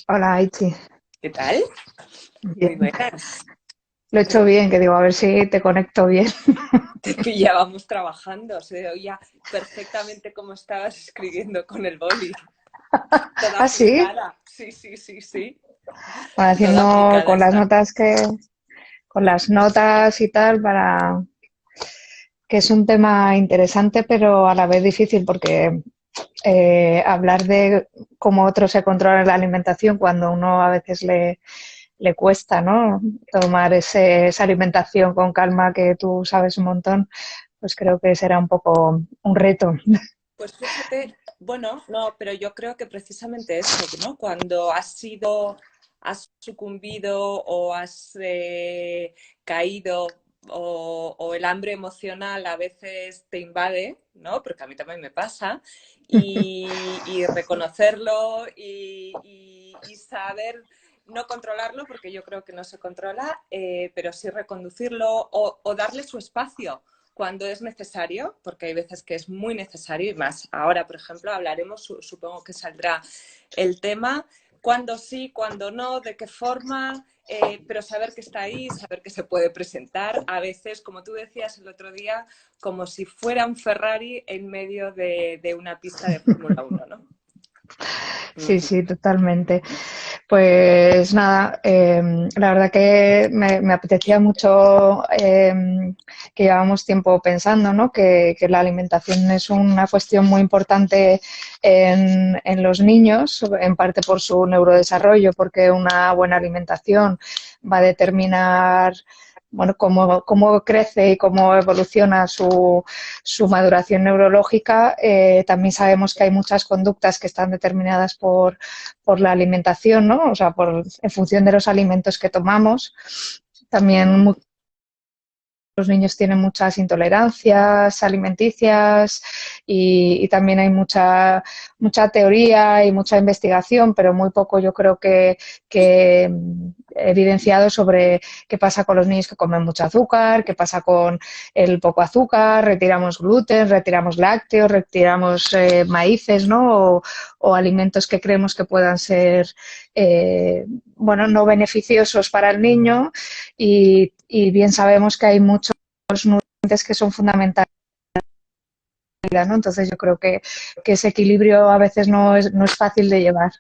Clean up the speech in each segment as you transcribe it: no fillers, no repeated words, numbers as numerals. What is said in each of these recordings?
Hola, Aichi. ¿Qué tal? Muy Bien. buenas. Lo he hecho Creo que bien, que digo, a ver si te conecto bien. te pillábamos trabajando. Se oía perfectamente cómo estabas escribiendo con el boli. Toda Ah, sí. aplicada. Sí, sí, sí, sí. Bueno, Toda haciendo aplicada con las está. notas con las notas y tal, para que es un tema interesante, pero a la vez difícil, porque hablar de cómo otros se controla la alimentación cuando uno a veces le cuesta, ¿no? Tomar esa alimentación con calma, que tú sabes un montón, pues creo que será un poco un reto. Pues fíjate, bueno, no, pero yo creo que precisamente eso, ¿no? Cuando has sucumbido o has caído o el hambre emocional a veces te invade, ¿no? Porque a mí también me pasa, y reconocerlo y saber no controlarlo, porque yo creo que no se controla, pero sí reconducirlo o darle su espacio cuando es necesario, porque hay veces que es muy necesario, y más ahora, por ejemplo, hablaremos, supongo que saldrá el tema, cuándo sí, cuándo no, de qué forma, pero saber que está ahí, saber que se puede presentar, a veces, como tú decías el otro día, como si fuera un Ferrari en medio de una pista de Fórmula 1, ¿no? Sí, sí, totalmente. Pues nada, la verdad que me apetecía mucho, que llevamos tiempo pensando, ¿no? Que la alimentación es una cuestión muy importante en los niños, en parte por su neurodesarrollo, porque una buena alimentación va a determinar, bueno, cómo crece y cómo evoluciona su maduración neurológica. También sabemos que hay muchas conductas que están determinadas por la alimentación, ¿no? O sea, en función de los alimentos que tomamos. También los niños tienen muchas intolerancias alimenticias y también hay mucha teoría y mucha investigación, pero muy poco yo creo que evidenciado sobre qué pasa con los niños que comen mucho azúcar, qué pasa con el poco azúcar, retiramos gluten, retiramos lácteos, retiramos maíces, ¿no? O alimentos que creemos que puedan ser, bueno, no beneficiosos para el niño y bien sabemos que hay muchos nutrientes que son fundamentales, ¿no? Entonces yo creo que ese equilibrio a veces no es fácil de llevar.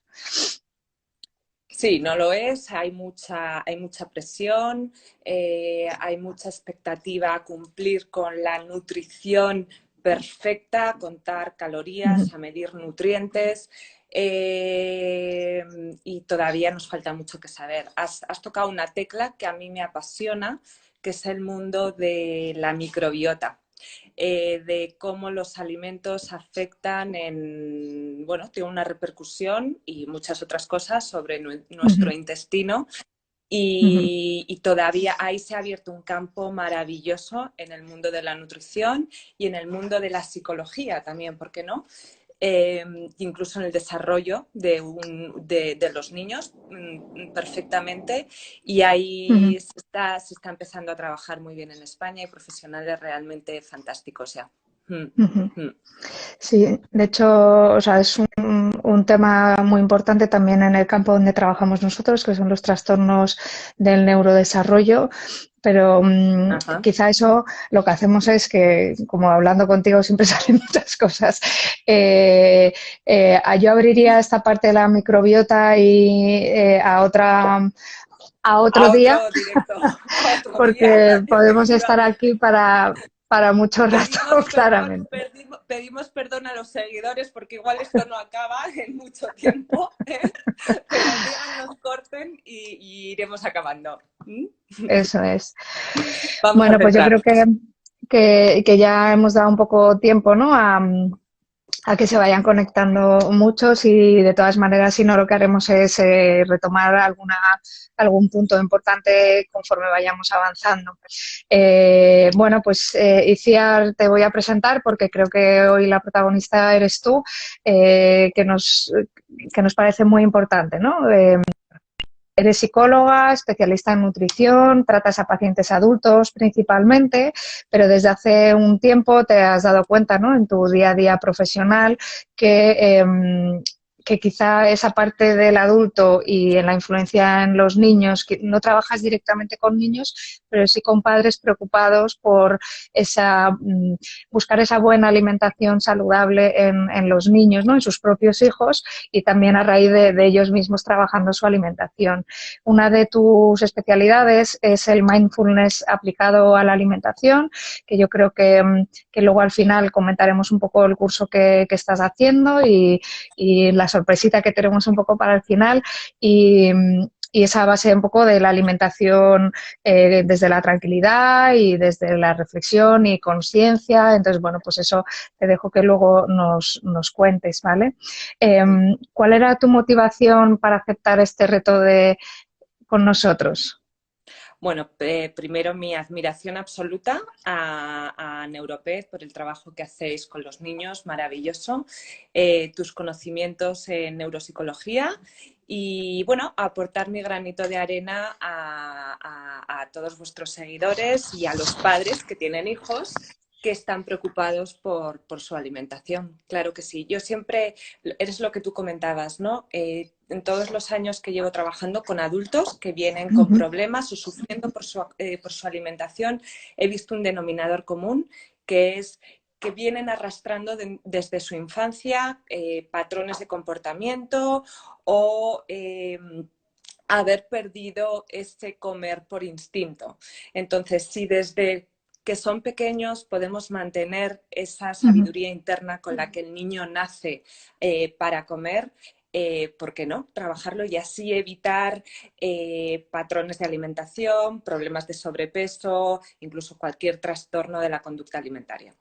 Sí, no lo es, hay mucha presión, hay mucha expectativa a cumplir con la nutrición perfecta, a contar calorías, a medir nutrientes, y todavía nos falta mucho que saber. Has tocado una tecla que a mí me apasiona, que es el mundo de la microbiota. De cómo los alimentos afectan bueno, tiene una repercusión y muchas otras cosas sobre nuestro intestino y todavía ahí se ha abierto un campo maravilloso en el mundo de la nutrición y en el mundo de la psicología también, ¿por qué no? Incluso en el desarrollo de los niños perfectamente y ahí se está empezando a trabajar muy bien en España y profesionales realmente fantásticos ya. Mm, mm. Sí, de hecho, o sea, es un tema muy importante también en el campo donde trabajamos nosotros, que son los trastornos del neurodesarrollo, pero Ajá. quizá eso lo que hacemos es que, como hablando contigo, siempre salen muchas cosas. Yo abriría esta parte de la microbiota y a otro A día, otro directo, a otro día, porque podemos estar efectivamente. aquí para mucho rato, claramente. Pedimos perdón a los seguidores porque igual esto no acaba en mucho tiempo, ¿eh? Pero el día que nos corten y iremos acabando. ¿Mm? Eso es. Vamos a Bueno, pues yo creo centrarnos. que ya hemos dado un poco tiempo, ¿no? A que se vayan conectando muchos y de todas maneras, si no, lo que haremos es retomar algún punto importante conforme vayamos avanzando. Bueno, pues Iciar, te voy a presentar porque creo que hoy la protagonista eres tú, que nos parece muy importante, ¿no? Eres psicóloga, especialista en nutrición, tratas a pacientes adultos principalmente, pero desde hace un tiempo te has dado cuenta, ¿no? En tu día a día profesional que que quizá esa parte del adulto y en la influencia en los niños, que no trabajas directamente con niños, pero sí con padres preocupados por buscar esa buena alimentación saludable en los niños, ¿no? En sus propios hijos y también a raíz de ellos mismos trabajando su alimentación. Una de tus especialidades es el mindfulness aplicado a la alimentación, que yo creo que luego al final comentaremos un poco el curso que estás haciendo y la sorpresita que tenemos un poco para el final y esa base un poco de la alimentación desde la tranquilidad y desde la reflexión y conciencia. Entonces, bueno, pues eso te dejo que luego nos cuentes, ¿vale? ¿Cuál era tu motivación para aceptar este reto con nosotros? Bueno, primero mi admiración absoluta a Neuroped por el trabajo que hacéis con los niños, maravilloso. Tus conocimientos en neuropsicología y, bueno, aportar mi granito de arena a todos vuestros seguidores y a los padres que tienen hijos que están preocupados por su alimentación. Claro que sí. Yo siempre, eres lo que tú comentabas, ¿no? En todos los años que llevo trabajando con adultos que vienen con problemas o sufriendo por su alimentación, he visto un denominador común que es que vienen arrastrando desde su infancia patrones de comportamiento o haber perdido ese comer por instinto. Entonces, si desde que son pequeños podemos mantener esa sabiduría interna con la que el niño nace para comer, ¿por qué no? Trabajarlo y así evitar patrones de alimentación, problemas de sobrepeso, incluso cualquier trastorno de la conducta alimentaria.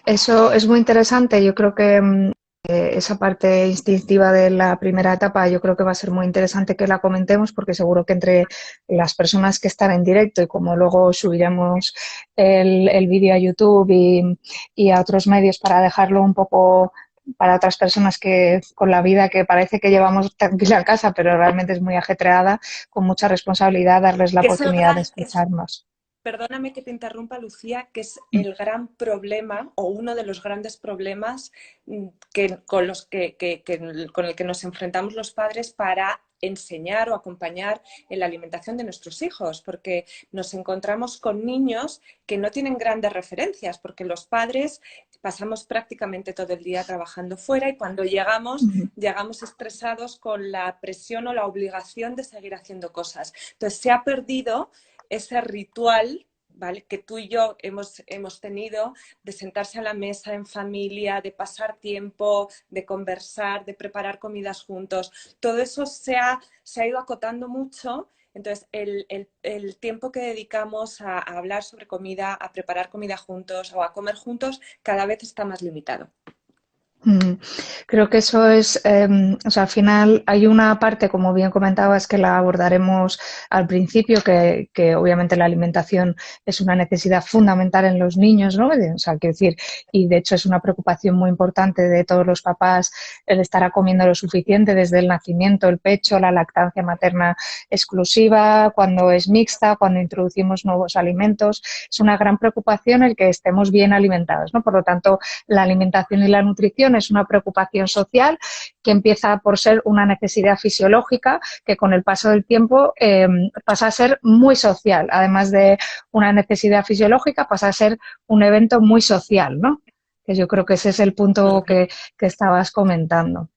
Eso es muy interesante. Yo creo que esa parte instintiva de la primera etapa yo creo que va a ser muy interesante que la comentemos porque seguro que entre las personas que están en directo y como luego subiremos el vídeo a YouTube y a otros medios para dejarlo un poco para otras personas que con la vida que parece que llevamos tranquila en casa pero realmente es muy ajetreada, con mucha responsabilidad, darles la oportunidad de escucharnos. Perdóname que te interrumpa, Lucía, que es el gran problema o uno de los grandes problemas con el que nos enfrentamos los padres para enseñar o acompañar en la alimentación de nuestros hijos, porque nos encontramos con niños que no tienen grandes referencias, porque los padres pasamos prácticamente todo el día trabajando fuera y cuando llegamos estresados con la presión o la obligación de seguir haciendo cosas. Entonces se ha perdido ese ritual, ¿vale?, que tú y yo hemos tenido de sentarse a la mesa en familia, de pasar tiempo, de conversar, de preparar comidas juntos. Todo eso se ha ido acotando mucho. Entonces, el tiempo que dedicamos a hablar sobre comida, a preparar comida juntos o a comer juntos, cada vez está más limitado. Creo que eso es, o sea, al final hay una parte, como bien comentabas, que la abordaremos al principio, que obviamente la alimentación es una necesidad fundamental en los niños, ¿no? O sea, quiero decir, y de hecho es una preocupación muy importante de todos los papás el estar comiendo lo suficiente desde el nacimiento, el pecho, la lactancia materna exclusiva, cuando es mixta, cuando introducimos nuevos alimentos. Es una gran preocupación el que estemos bien alimentados, ¿no? Por lo tanto, la alimentación y la nutrición es una preocupación social que empieza por ser una necesidad fisiológica que con el paso del tiempo pasa a ser muy social. Además de una necesidad fisiológica, pasa a ser un evento muy social, ¿no? Que yo creo que ese es el punto que estabas comentando.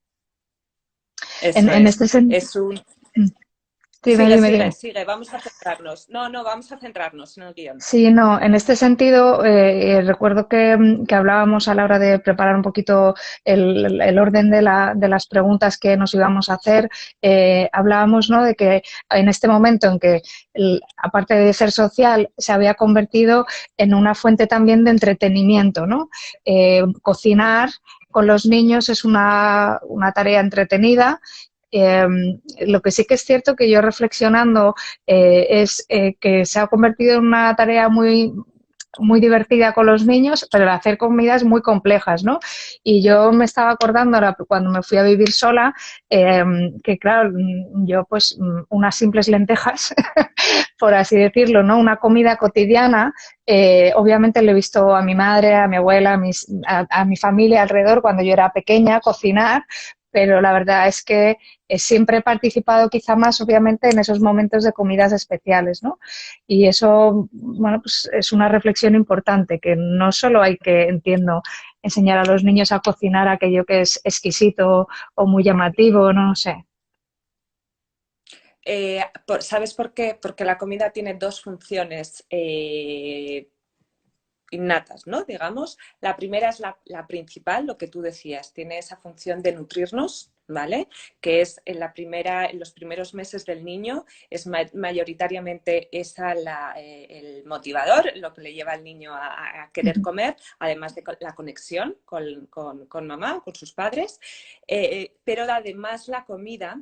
Es un... Dime. Sigue, vamos a centrarnos. No, vamos a centrarnos en el guión. Sí, no, en este sentido, recuerdo que hablábamos a la hora de preparar un poquito el orden de las preguntas que nos íbamos a hacer, hablábamos, ¿no?, de que en este momento en que, aparte de ser social, se había convertido en una fuente también de entretenimiento, ¿no? Cocinar con los niños es una tarea entretenida. Lo que sí que es cierto que yo reflexionando es que se ha convertido en una tarea muy muy divertida con los niños, pero el hacer comidas muy complejas, ¿no? Y yo me estaba acordando ahora cuando me fui a vivir sola, que claro, yo pues unas simples lentejas, por así decirlo, ¿no? Una comida cotidiana, obviamente le he visto a mi madre, a mi abuela, a mi familia alrededor cuando yo era pequeña cocinar, pero la verdad es que siempre he participado quizá más, obviamente, en esos momentos de comidas especiales, ¿no? Y eso, bueno, pues es una reflexión importante, que no solo hay que, entiendo, enseñar a los niños a cocinar aquello que es exquisito o muy llamativo, no sé. ¿Sabes por qué? Porque la comida tiene dos funciones innatas, ¿no? Digamos, la primera es la principal, lo que tú decías, tiene esa función de nutrirnos, ¿vale? Que es en los primeros meses del niño, es mayoritariamente esa el motivador, lo que le lleva al niño a querer comer, además de la conexión con mamá, con sus padres, pero además la comida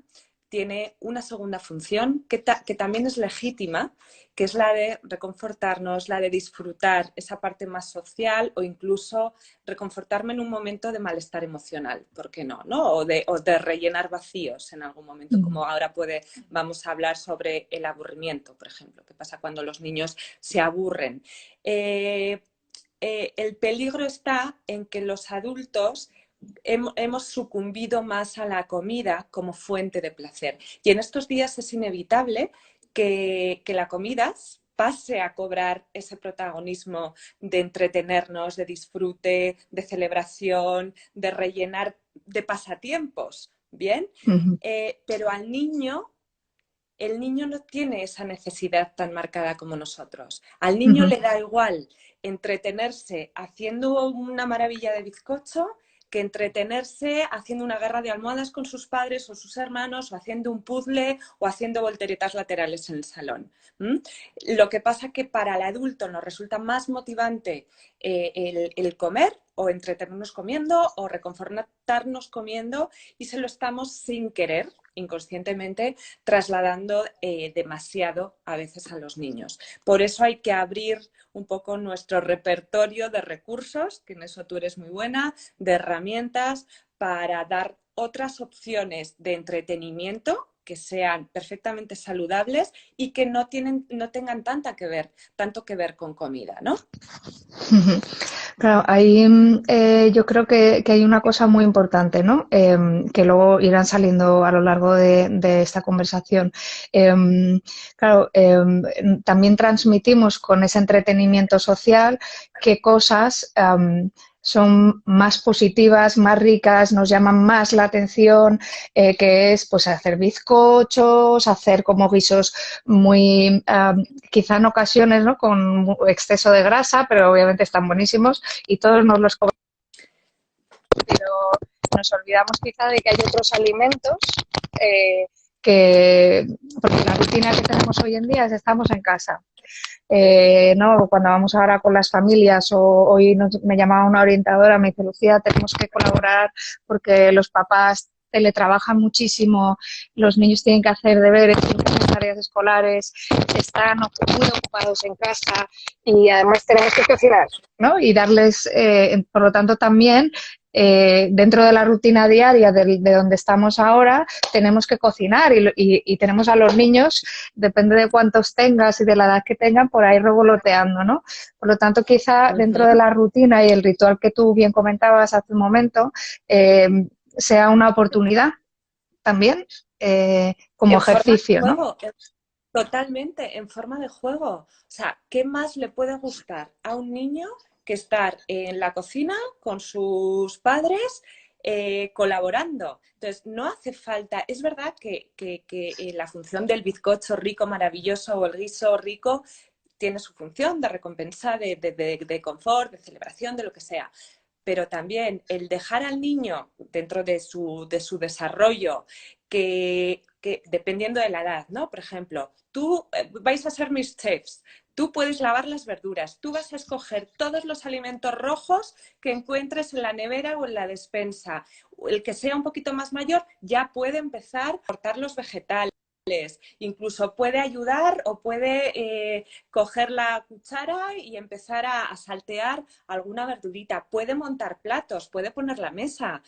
tiene una segunda función que también es legítima, que es la de reconfortarnos, la de disfrutar esa parte más social o incluso reconfortarme en un momento de malestar emocional, ¿por qué no? ¿No? O de rellenar vacíos en algún momento, como ahora vamos a hablar sobre el aburrimiento, por ejemplo, qué pasa cuando los niños se aburren. El peligro está en que los adultos hemos sucumbido más a la comida como fuente de placer. Y en estos días es inevitable que la comida pase a cobrar ese protagonismo de entretenernos, de disfrute, de celebración, de rellenar, de pasatiempos, ¿bien? Pero el niño no tiene esa necesidad tan marcada como nosotros. Al niño le da igual entretenerse haciendo una maravilla de bizcocho que entretenerse haciendo una guerra de almohadas con sus padres o sus hermanos, o haciendo un puzzle, o haciendo volteretas laterales en el salón. Lo que pasa es que para el adulto nos resulta más motivante el comer, o entretenernos comiendo, o reconfortarnos comiendo, y se lo estamos sin querer, inconscientemente, trasladando demasiado a veces a los niños. Por eso hay que abrir un poco nuestro repertorio de recursos, que en eso tú eres muy buena, de herramientas, para dar otras opciones de entretenimiento que sean perfectamente saludables y que no tengan tanto que ver con comida, ¿no? Claro, ahí yo creo que hay una cosa muy importante, ¿no? Que luego irán saliendo a lo largo de esta conversación. Claro, también transmitimos con ese entretenimiento social qué cosas son más positivas, más ricas, nos llaman más la atención, que es pues hacer bizcochos, hacer como guisos muy, quizá en ocasiones, ¿no? Con exceso de grasa, pero obviamente están buenísimos y todos nos los comemos, pero nos olvidamos quizá de que hay otros alimentos que, porque la rutina que tenemos hoy en día es estamos en casa. ¿No? Cuando vamos ahora con las familias, o hoy me llamaba una orientadora, me dice, Lucía, tenemos que colaborar porque los papás teletrabajan muchísimo, los niños tienen que hacer deberes, tienen que hacer tareas escolares, están muy ocupados en casa y además tenemos que cocinar, ¿no? Y darles, por lo tanto, también dentro de la rutina diaria de donde estamos ahora, tenemos que cocinar y tenemos a los niños, depende de cuántos tengas y de la edad que tengan, por ahí revoloteando, ¿no? Por lo tanto, quizá dentro de la rutina y el ritual que tú bien comentabas hace un momento, sea una oportunidad también como En forma de ejercicio, ¿no? juego, totalmente, en forma de juego. O sea, ¿qué más le puede gustar a un niño que estar en la cocina con sus padres colaborando? Entonces, no hace falta, es verdad que la función del bizcocho rico, maravilloso, o el guiso rico, tiene su función de recompensa, de confort, de celebración, de lo que sea. Pero también el dejar al niño dentro de su desarrollo, que dependiendo de la edad, ¿no? Por ejemplo, tú vais a ser mis chefs, tú puedes lavar las verduras, tú vas a escoger todos los alimentos rojos que encuentres en la nevera o en la despensa. El que sea un poquito más mayor ya puede empezar a cortar los vegetales, Incluso puede ayudar o puede coger la cuchara y empezar a saltear alguna verdurita. Puede montar platos, puede poner la mesa.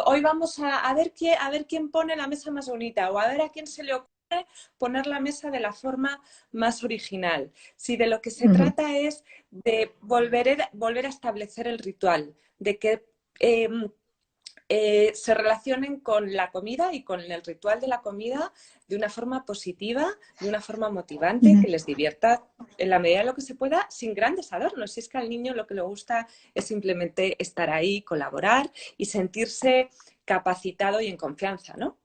Hoy vamos a ver quién pone la mesa más bonita o a ver a quién se le ocurre poner la mesa de la forma más original. Si de lo que se trata es de volver a establecer el ritual, de que se relacionen con la comida y con el ritual de la comida de una forma positiva, de una forma motivante, que les divierta en la medida de lo que se pueda, sin grandes adornos. Si es que al niño lo que le gusta es simplemente estar ahí, colaborar y sentirse capacitado y en confianza, ¿no?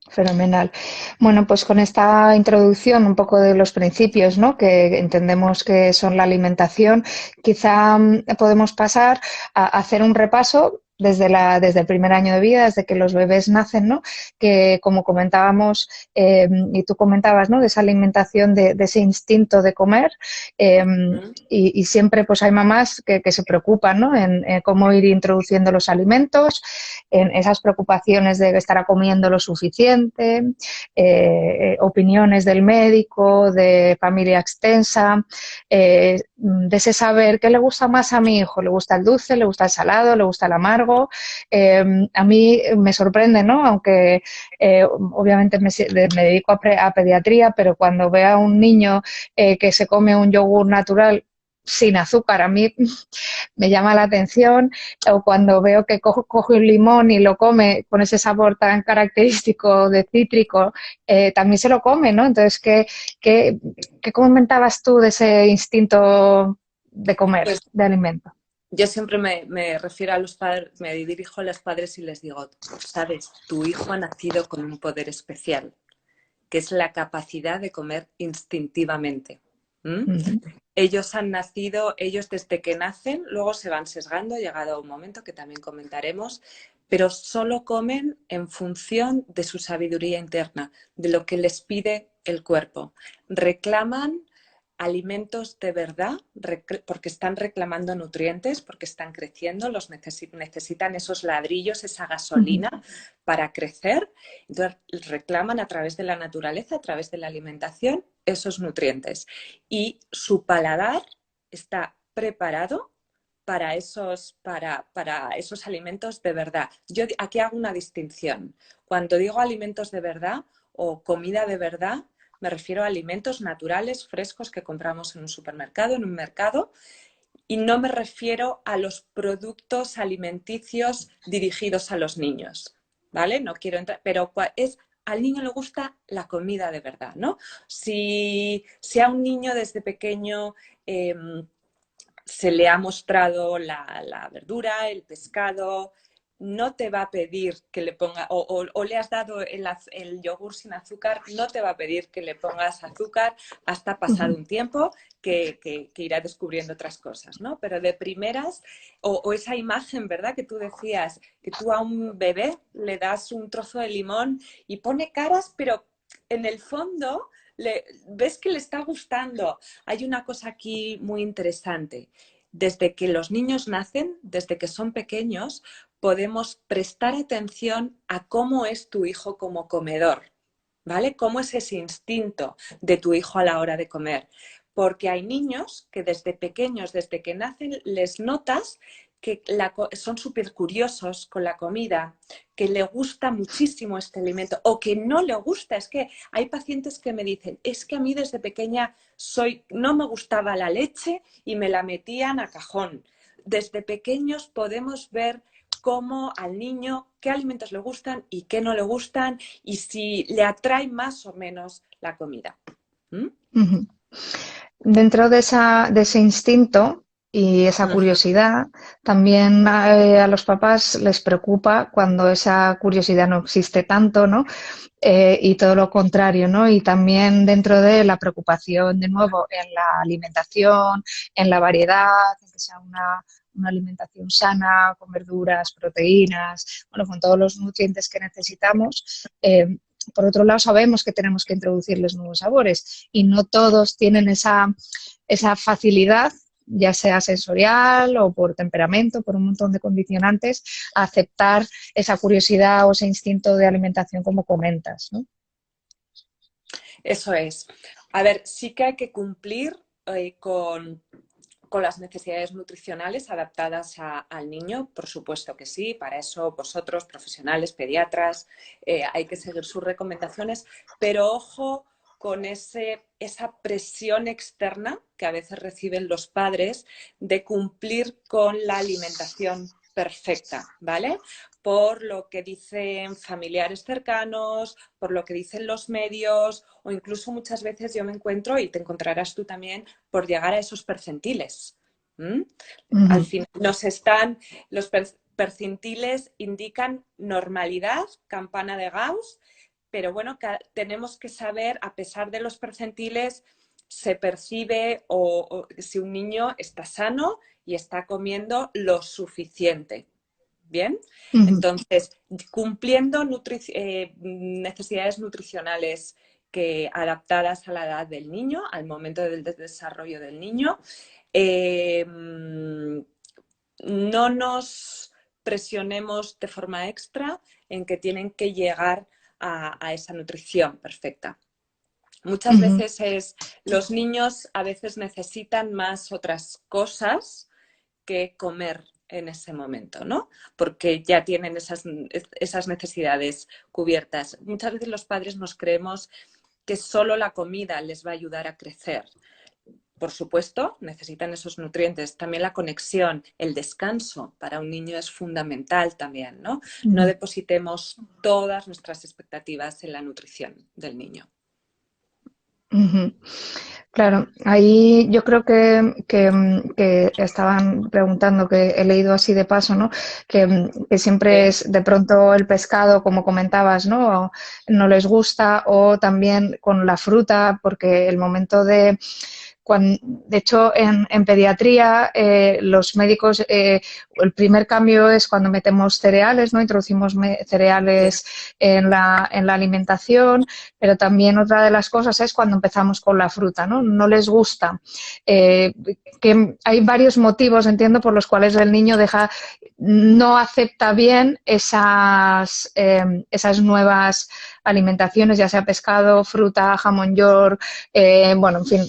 Fenomenal. Bueno, pues con esta introducción un poco de los principios, ¿no?, que entendemos que son la alimentación, quizá podemos pasar a hacer un repaso desde el primer año de vida, desde que los bebés nacen, ¿no?, que como comentábamos y tú comentabas, ¿no?, de esa alimentación, de ese instinto de comer, y siempre pues hay mamás que se preocupan, ¿no?, en cómo ir introduciendo los alimentos, en esas preocupaciones de que estará comiendo lo suficiente, opiniones del médico, de familia extensa, de ese saber qué le gusta más a mi hijo, le gusta el dulce, le gusta el salado, le gusta el amargo. A mí me sorprende, ¿no?, aunque obviamente me dedico a pediatría, pero cuando veo a un niño que se come un yogur natural sin azúcar, a mí me llama la atención, o cuando veo que coge un limón y lo come con ese sabor tan característico de cítrico, también se lo come, ¿no? Entonces, ¿qué comentabas tú de ese instinto de comer, Pues de alimento? yo siempre me refiero a los padres, me dirijo a los padres y les digo, sabes, tu hijo ha nacido con un poder especial, que es la capacidad de comer instintivamente. Ellos han nacido, ellos desde que nacen, luego se van sesgando, llegado un momento que también comentaremos, pero solo comen en función de su sabiduría interna, de lo que les pide el cuerpo. Reclaman alimentos de verdad porque están reclamando nutrientes, porque están creciendo, necesitan esos ladrillos, esa gasolina para crecer. Entonces reclaman a través de la naturaleza, a través de la alimentación, esos nutrientes. Y su paladar está preparado para esos alimentos de verdad. Yo aquí hago una distinción. Cuando digo alimentos de verdad o comida de verdad, me refiero a alimentos naturales, frescos que compramos en un supermercado, en un mercado, y no me refiero a los productos alimenticios dirigidos a los niños, ¿vale? No quiero entrar, pero al niño le gusta la comida de verdad, ¿no? Si a un niño desde pequeño se le ha mostrado la verdura, el pescado, no te va a pedir que le ponga, o le has dado el yogur sin azúcar, no te va a pedir que le pongas azúcar hasta pasado un tiempo que irá descubriendo otras cosas, ¿no? Pero de primeras, o esa imagen, ¿verdad?, que tú decías, que tú a un bebé le das un trozo de limón y pone caras, pero en el fondo ves que le está gustando. Hay una cosa aquí muy interesante. Desde que los niños nacen, desde que son pequeños, podemos prestar atención a cómo es tu hijo como comedor, ¿vale? ¿Cómo es ese instinto de tu hijo a la hora de comer? Porque hay niños que desde pequeños, desde que nacen, les notas que son súper curiosos con la comida, que le gusta muchísimo este alimento o que no le gusta. Es que hay pacientes que me dicen, es que a mí desde pequeña no me gustaba la leche y me la metían a cajón. Desde pequeños podemos ver cómo al niño qué alimentos le gustan y qué no le gustan y si le atrae más o menos la comida. Dentro de ese instinto y esa curiosidad, también a los papás les preocupa cuando esa curiosidad no existe tanto, ¿no? Y todo lo contrario, ¿no? Y también dentro de la preocupación, de nuevo, en la alimentación, en la variedad, en que sea una alimentación sana, con verduras, proteínas, bueno, con todos los nutrientes que necesitamos. Por otro lado, sabemos que tenemos que introducirles nuevos sabores y no todos tienen esa facilidad, ya sea sensorial o por temperamento, por un montón de condicionantes, a aceptar esa curiosidad o ese instinto de alimentación como comentas, ¿no? Eso es. A ver, sí que hay que cumplir con las necesidades nutricionales adaptadas al niño, por supuesto que sí, para eso vosotros, profesionales, pediatras, hay que seguir sus recomendaciones, pero ojo con esa presión externa que a veces reciben los padres de cumplir con la alimentación perfecta, ¿vale? Por lo que dicen familiares cercanos, por lo que dicen los medios, o incluso muchas veces yo me encuentro, y te encontrarás tú también, por llegar a esos percentiles. ¿Mm? Al Ujú, final los percentiles indican normalidad, campana de Gauss, pero bueno, tenemos que saber, a pesar de los percentiles, se percibe o si un niño está sano y está comiendo lo suficiente. ¿Bien? ujú, Entonces, cumpliendo necesidades nutricionales adaptadas a la edad del niño, al momento del desarrollo del niño, no nos presionemos de forma extra en que tienen que llegar a esa nutrición perfecta. Muchas ujú, veces los niños a veces necesitan más otras cosas que comer en ese momento, ¿no? Porque ya tienen esas necesidades cubiertas. Muchas veces los padres nos creemos que solo la comida les va a ayudar a crecer. Por supuesto, necesitan esos nutrientes. También la conexión, el descanso para un niño es fundamental también, ¿no? No ujú. depositemos todas nuestras expectativas en la nutrición del niño. Ujú. Claro, ahí yo creo que estaban preguntando, que he leído así de paso, ¿no? Que siempre Sí, es de pronto el pescado, como comentabas, ¿no? No les gusta, o también con la fruta, porque el momento de hecho, en pediatría, los médicos, el primer cambio es cuando metemos cereales, ¿no? Introducimos sí. cereales en la alimentación, pero también otra de las cosas es cuando empezamos con la fruta, ¿no? No les gusta. Eh, que hay varios motivos, entiendo, por los cuales el niño no acepta bien esas nuevas alimentaciones, ya sea pescado, fruta, jamón york, bueno, en fin,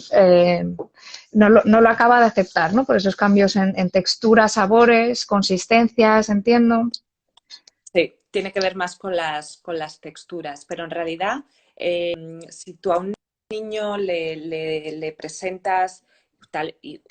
no lo acaba de aceptar, ¿no? Por esos cambios en texturas, sabores, consistencias, entiendo. Sí, tiene que ver más con las texturas, pero en realidad, si tú a un niño le presentas,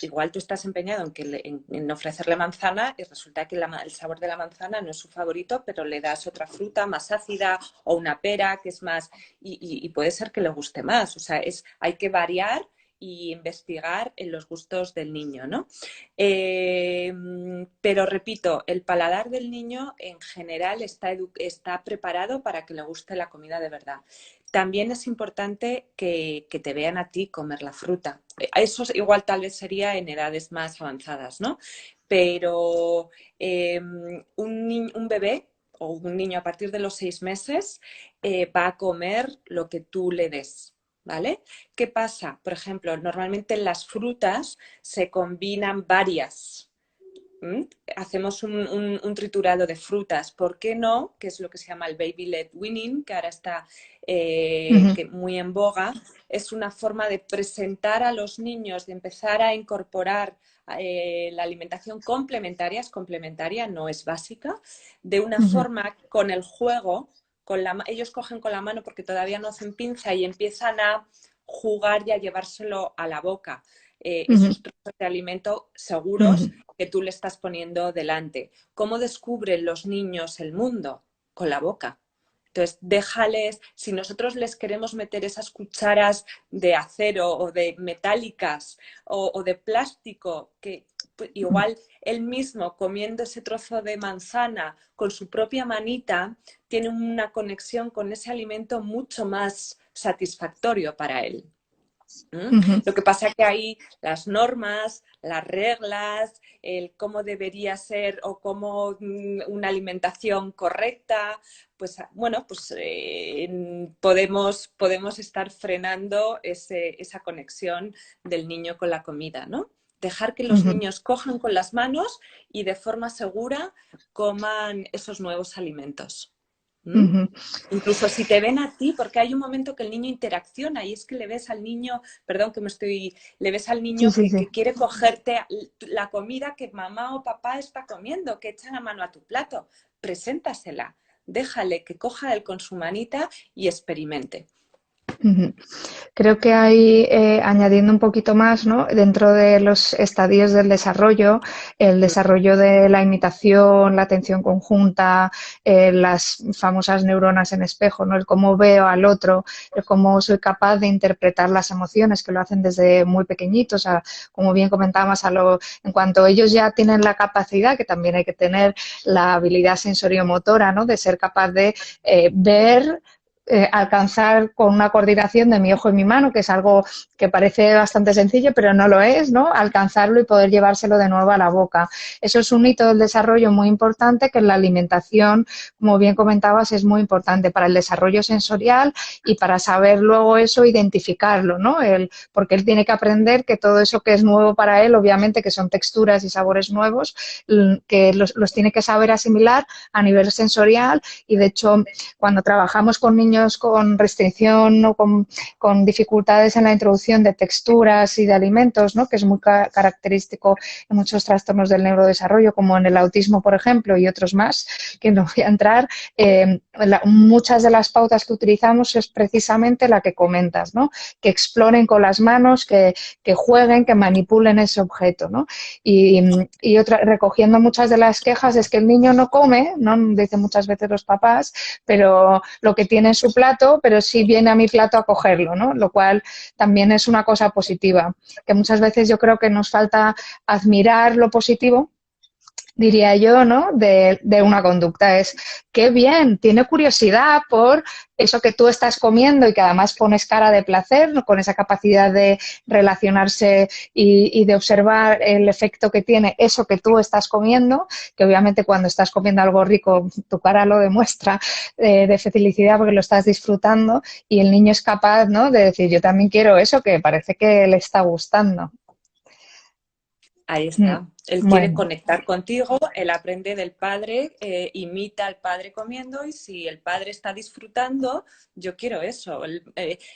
igual tú estás empeñado en ofrecerle manzana y resulta que el sabor de la manzana no es su favorito, pero le das otra fruta más ácida o una pera que es más, y puede ser que le guste más. O sea, hay que variar y investigar en los gustos del niño, ¿no? Pero repito, el paladar del niño en general está preparado para que le guste la comida de verdad. También es importante que te vean a ti comer la fruta. Eso igual tal vez sería en edades más avanzadas, ¿no? Pero un bebé o un niño a partir de los 6 meses va a comer lo que tú le des. ¿Vale? ¿Qué pasa? Por ejemplo, normalmente en las frutas se combinan varias. ¿Mm? Hacemos un triturado de frutas. ¿Por qué no? Que es lo que se llama el baby-led weaning, que ahora está Ujú, muy en boga. Es una forma de presentar a los niños, de empezar a incorporar la alimentación complementaria, es complementaria, no es básica, de una ujú, forma con el juego. Ellos cogen con la mano porque todavía no hacen pinza y empiezan a jugar y a llevárselo a la boca. ujú, Esos trozos de alimento seguros ujú, que tú le estás poniendo delante. ¿Cómo descubren los niños el mundo? Con la boca. Entonces, déjales, si nosotros les queremos meter esas cucharas de acero o de metálicas o de plástico, que pues, igual él mismo comiendo ese trozo de manzana con su propia manita, tiene una conexión con ese alimento mucho más satisfactorio para él. ¿Mm? ujú, Lo que pasa es que ahí las normas, las reglas, el cómo debería ser o cómo una alimentación correcta, pues bueno, pues podemos estar frenando esa conexión del niño con la comida, ¿no? Dejar que los ujú. niños cojan con las manos y de forma segura coman esos nuevos alimentos. ¿Mm? Ujú. Incluso si te ven a ti, porque hay un momento que el niño interacciona y es que le ves al niño, perdón que me estoy, le ves al Sí, niño sí, que, sí. que quiere cogerte la comida que mamá o papá está comiendo, que echa la mano a tu plato, preséntasela, déjale que coja él con su manita y experimente. Ujú. Creo que hay, añadiendo un poquito más, ¿no? Dentro de los estadios del desarrollo, el desarrollo de la imitación, la atención conjunta, las famosas neuronas en espejo, ¿no? El cómo veo al otro, el cómo soy capaz de interpretar las emociones, que lo hacen desde muy pequeñitos, como bien comentábamos, en cuanto ellos ya tienen la capacidad, que también hay que tener la habilidad sensoriomotora, ¿no? De ser capaz de ver, alcanzar con una coordinación de mi ojo y mi mano, que es algo que parece bastante sencillo, pero no lo es, ¿no? Alcanzarlo y poder llevárselo de nuevo a la boca. Eso es un hito del desarrollo muy importante, que en la alimentación, como bien comentabas, es muy importante para el desarrollo sensorial y para saber luego eso, identificarlo, ¿no? Porque él tiene que aprender que todo eso que es nuevo para él, obviamente que son texturas y sabores nuevos, que los tiene que saber asimilar a nivel sensorial. Y de hecho, cuando trabajamos con niños con restricción o con dificultades en la introducción de texturas y de alimentos, ¿no? Que es muy característico en muchos trastornos del neurodesarrollo, como en el autismo, por ejemplo, y otros más, que no voy a entrar, muchas de las pautas que utilizamos es precisamente la que comentas, ¿no? Que exploren con las manos, que jueguen, que manipulen ese objeto, ¿no? Y recogiendo muchas de las quejas es que el niño no come, ¿no? Dicen muchas veces los papás, pero lo que tiene en su plato, pero sí viene a mi plato a cogerlo, ¿no? Lo cual también es una cosa positiva, que muchas veces yo creo que nos falta admirar lo positivo, diría yo, ¿no? De una conducta. Es, qué bien, tiene curiosidad por eso que tú estás comiendo y que además pones cara de placer, ¿no? Con esa capacidad de relacionarse y de observar el efecto que tiene eso que tú estás comiendo, que obviamente cuando estás comiendo algo rico tu cara lo demuestra, de felicidad porque lo estás disfrutando, y el niño es capaz, ¿no? De decir, yo también quiero eso, que parece que le está gustando. Ahí está. Él quiere Bueno. conectar contigo, él aprende del padre, imita al padre comiendo y si el padre está disfrutando, yo quiero eso.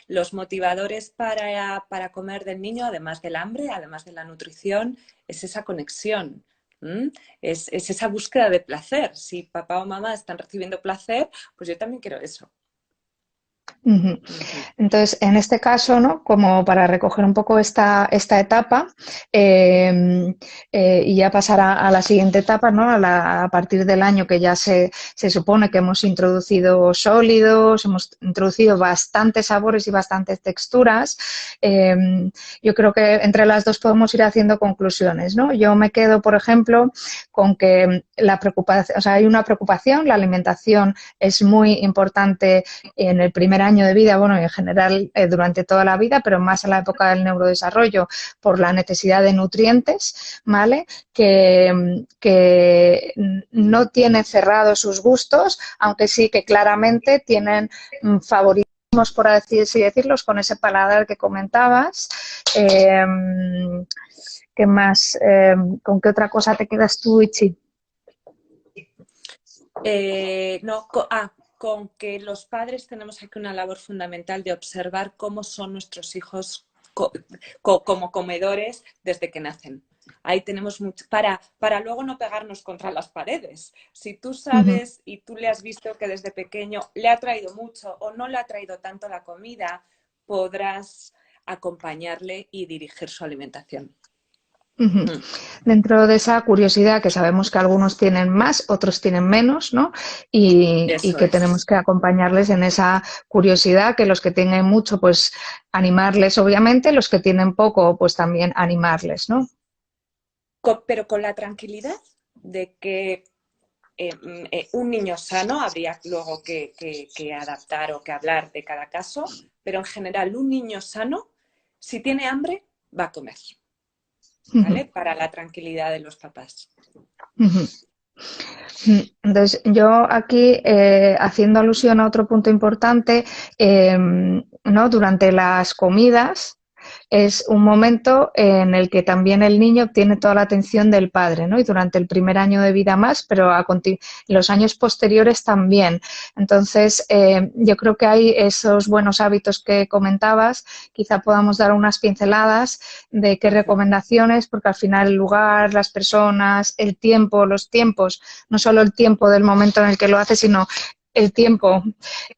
Los motivadores para comer del niño, además del hambre, además de la nutrición, es esa conexión. ¿Mm? Es esa búsqueda de placer. Si papá o mamá están recibiendo placer, pues yo también quiero eso. Ujú. Ujú. Entonces, en este caso, ¿no? Como para recoger un poco esta etapa, y ya pasar a la siguiente etapa, ¿no? A partir del año que ya se supone que hemos introducido sólidos, hemos introducido bastantes sabores y bastantes texturas, eh, yo creo que entre las dos podemos ir haciendo conclusiones, ¿no? Yo me quedo, por ejemplo, con que la preocupación, o sea, hay una preocupación, la alimentación es muy importante en el primer año de vida, bueno, en general durante toda la vida, pero más en la época del neurodesarrollo, por la necesidad de nutrientes, ¿vale? Que no tienen cerrados sus gustos, aunque sí que claramente tienen favoritismos, por así decirlos, con ese paladar que comentabas. ¿Qué más? ¿Con qué otra cosa te quedas tú, Ichi? No, con que los padres tenemos aquí una labor fundamental de observar cómo son nuestros hijos como comedores desde que nacen. Ahí tenemos mucho para luego no pegarnos contra las paredes. Si tú Uh -huh. sabes y tú le has visto que desde pequeño le ha traído mucho o no le ha traído tanto la comida, podrás acompañarle y dirigir su alimentación. Uh-huh. Mm. Dentro de esa curiosidad, que sabemos que algunos tienen más, otros tienen menos, ¿no? Y Eso que tenemos es. que acompañarles en esa curiosidad, que los que tienen mucho, pues animarles, obviamente, los que tienen poco, pues también animarles, ¿no? Pero con la tranquilidad de que un niño sano habría luego que adaptar o que hablar de cada caso, pero en general un niño sano, si tiene hambre, va a comer, ¿vale? Uh-huh. Para la tranquilidad de los papás. Uh-huh. Entonces, yo aquí, haciendo alusión a otro punto importante, ¿no? Durante las comidas, es un momento en el que también el niño obtiene toda la atención del padre, ¿no? Y durante el primer año de vida más, pero en los años posteriores también. Entonces, yo creo que hay esos buenos hábitos que comentabas, quizá podamos dar unas pinceladas de qué recomendaciones, porque al final el lugar, las personas, el tiempo, los tiempos, no solo el tiempo del momento en el que lo hace, sino el tiempo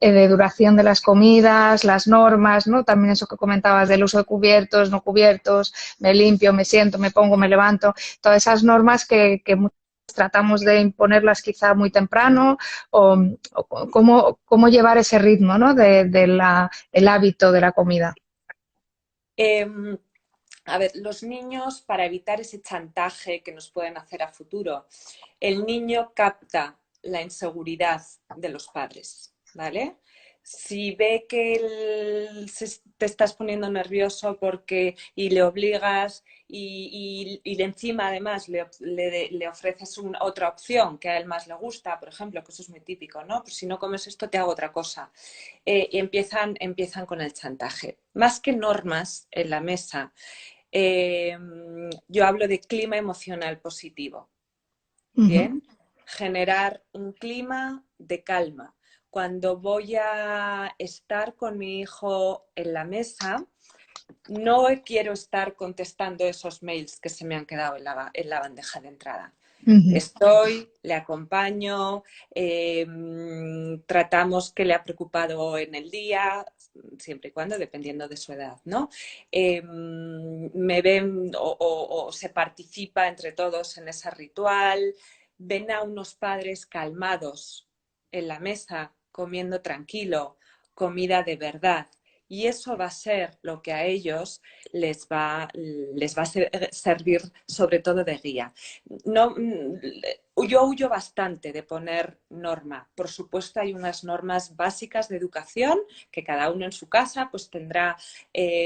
de duración de las comidas, las normas, ¿no? También eso que comentabas del uso de cubiertos, no cubiertos, me limpio, me siento, me pongo, me levanto, todas esas normas que muchas veces tratamos de imponerlas quizá muy temprano o cómo llevar ese ritmo, ¿no? El hábito de la comida. Em, a ver, los niños, para evitar ese chantaje que nos pueden hacer a futuro, el niño capta la inseguridad de los padres, ¿vale? Si ve que te estás poniendo nervioso y le obligas y encima además le ofreces otra opción que a él más le gusta, por ejemplo, que eso es muy típico, ¿no? Pues si no comes esto te hago otra cosa. Y empiezan con el chantaje. Más que normas en la mesa, yo hablo de clima emocional positivo. Bien, generar un clima de calma. Cuando voy a estar con mi hijo en la mesa, no quiero estar contestando esos mails que se me han quedado en la bandeja de entrada. Estoy, le acompaño, tratamos qué le ha preocupado en el día, siempre y cuando, dependiendo de su edad, ¿no? Me ven o se participa entre todos en ese ritual, ven a unos padres calmados en la mesa, comiendo tranquilo, comida de verdad. Y eso va a ser lo que a ellos les va a servir sobre todo de guía. No, yo huyo bastante de poner norma. Por supuesto, hay unas normas básicas de educación que cada uno en su casa pues tendrá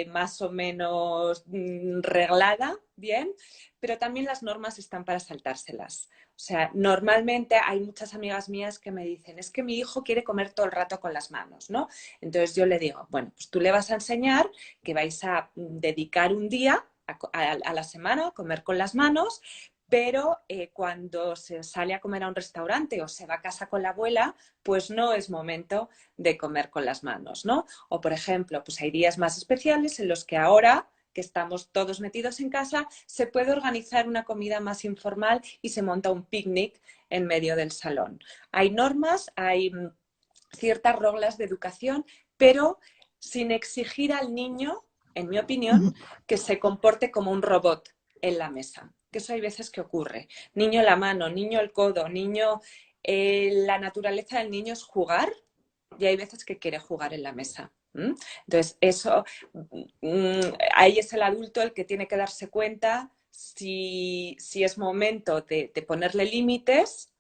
más o menos reglada, bien, pero también las normas están para saltárselas. O sea, normalmente hay muchas amigas mías que me dicen, es que mi hijo quiere comer todo el rato con las manos, ¿no? Entonces yo le digo, bueno, pues tú le vas a enseñar que vais a dedicar un día a la semana a comer con las manos, pero cuando se sale a comer a un restaurante o se va a casa con la abuela, pues no es momento de comer con las manos, ¿no? O por ejemplo, pues hay días más especiales en los que ahora que estamos todos metidos en casa, se puede organizar una comida más informal y se monta un picnic en medio del salón. Hay normas, hay ciertas reglas de educación, pero sin exigir al niño, en mi opinión, que se comporte como un robot en la mesa. Que eso hay veces que ocurre. Niño la mano, niño el codo, niño... la naturaleza del niño es jugar y hay veces que quiere jugar en la mesa. Entonces, eso, ahí es el adulto el que tiene que darse cuenta si es momento de ponerle límites,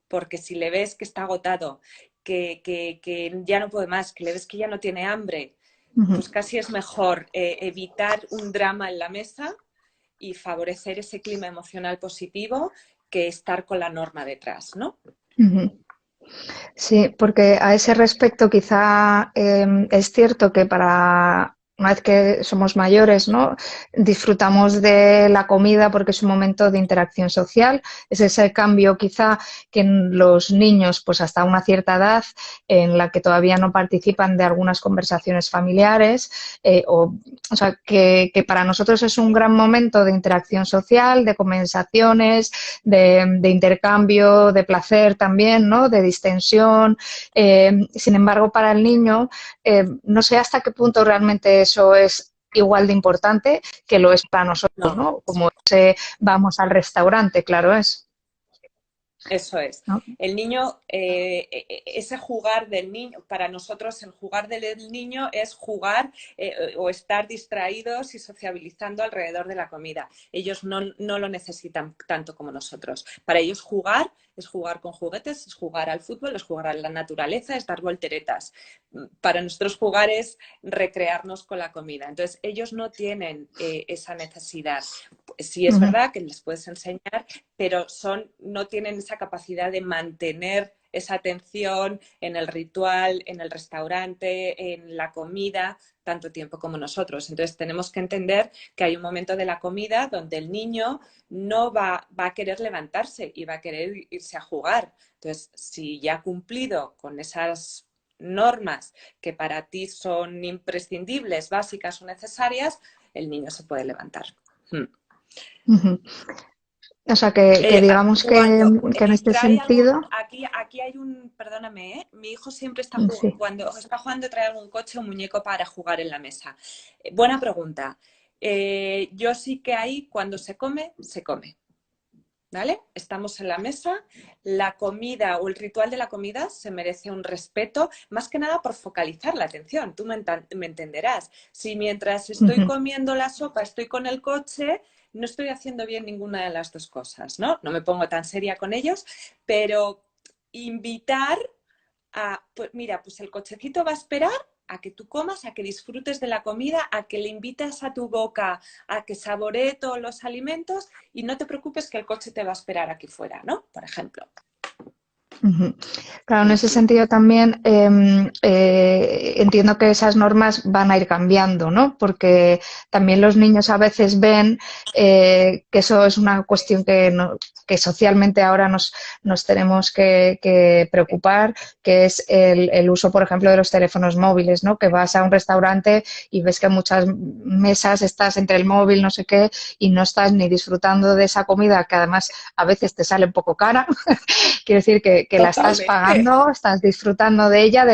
porque si le ves que está agotado, que ya no puede más, que le ves que ya no tiene hambre, pues casi es mejor evitar un drama en la mesa y favorecer ese clima emocional positivo que estar con la norma detrás, ¿no? Sí, porque a ese respecto quizá es cierto que para una vez que somos mayores, ¿no? Disfrutamos de la comida porque es un momento de interacción social. Es ese cambio quizá que en los niños, pues hasta una cierta edad, en la que todavía no participan de algunas conversaciones familiares, o sea, que para nosotros es un gran momento de interacción social, de conversaciones, de intercambio, de placer también, ¿no? De distensión. Sin embargo, para el niño, no sé hasta qué punto realmente eso es igual de importante que lo es para nosotros, No. ¿no? Como ese vamos al restaurante, claro es. Eso es. ¿No? El niño, ese jugar del niño, para nosotros el jugar del niño es jugar o estar distraídos y sociabilizando alrededor de la comida. Ellos no lo necesitan tanto como nosotros. Para ellos jugar es jugar con juguetes, es jugar al fútbol, es jugar a la naturaleza, es dar volteretas. Para nosotros jugar es recrearnos con la comida. Entonces ellos no tienen esa necesidad. Sí es verdad que les puedes enseñar, pero no tienen esa capacidad de mantener esa atención en el ritual, en el restaurante, en la comida, tanto tiempo como nosotros. Entonces tenemos que entender que hay un momento de la comida donde el niño no va a querer levantarse y va a querer irse a jugar. Entonces, si ya ha cumplido con esas normas que para ti son imprescindibles, básicas o necesarias, el niño se puede levantar. Ujú. O sea, que digamos que en este trae algún, sentido, aquí hay un, perdóname, mi hijo siempre está sí. cuando está jugando trae algún coche o un muñeco para jugar en la mesa. Buena pregunta. Yo sí que ahí cuando se come, se come. ¿Vale? Estamos en la mesa, la comida o el ritual de la comida se merece un respeto, más que nada por focalizar la atención. Tú me entenderás. Si mientras estoy Ujú. comiendo la sopa estoy con el coche, no estoy haciendo bien ninguna de las dos cosas, ¿no? No me pongo tan seria con ellos, pero invitar a, pues mira, pues el cochecito va a esperar a que tú comas, a que disfrutes de la comida, a que le invites a tu boca a que saboree todos los alimentos y no te preocupes que el coche te va a esperar aquí fuera, ¿no? Por ejemplo. Ujú. Claro, en ese sentido también entiendo que esas normas van a ir cambiando, ¿no? Porque también los niños a veces ven que eso es una cuestión que, que socialmente ahora nos tenemos que preocupar, que es el uso, por ejemplo, de los teléfonos móviles, ¿no? Que vas a un restaurante y ves que en muchas mesas estás entre el móvil, no sé qué, y no estás ni disfrutando de esa comida, que además a veces te sale un poco cara. Quiero decir que la estás Totalmente. pagando, estás disfrutando de ella,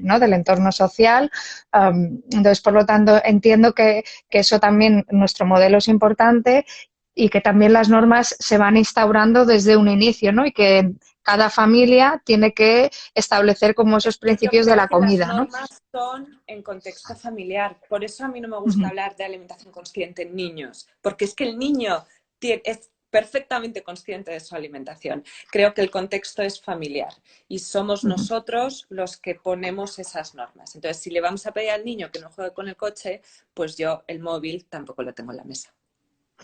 ¿no? Del entorno social. Entonces, por lo tanto, entiendo que eso también, nuestro modelo es importante y que también las normas se van instaurando desde un inicio, ¿no? Y que cada familia tiene que establecer como esos Yo principios de creo la que las comida, ¿no? normas son en contexto familiar. Por eso a mí no me gusta Ujú, hablar de alimentación consciente en niños, porque es que el niño es perfectamente consciente de su alimentación. Creo que el contexto es familiar y somos ujú, nosotros los que ponemos esas normas. Entonces, si le vamos a pedir al niño que no juegue con el coche, pues yo el móvil tampoco lo tengo en la mesa.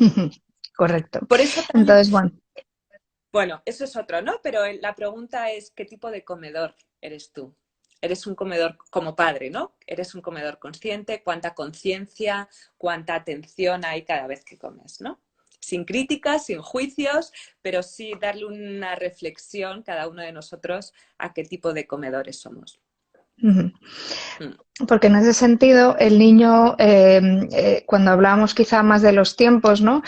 ujú. Correcto. Por eso también, Entonces, bueno. bueno, eso es otro, ¿no? Pero la pregunta es, ¿qué tipo de comedor eres tú? Eres un comedor como padre, ¿no? Eres un comedor consciente, cuánta conciencia, cuánta atención hay cada vez que comes, ¿no? Sin críticas, sin juicios, pero sí darle una reflexión cada uno de nosotros a qué tipo de comedores somos. Ujú. Mm. Porque en ese sentido, el niño, cuando hablamos quizá más de los tiempos, ¿no?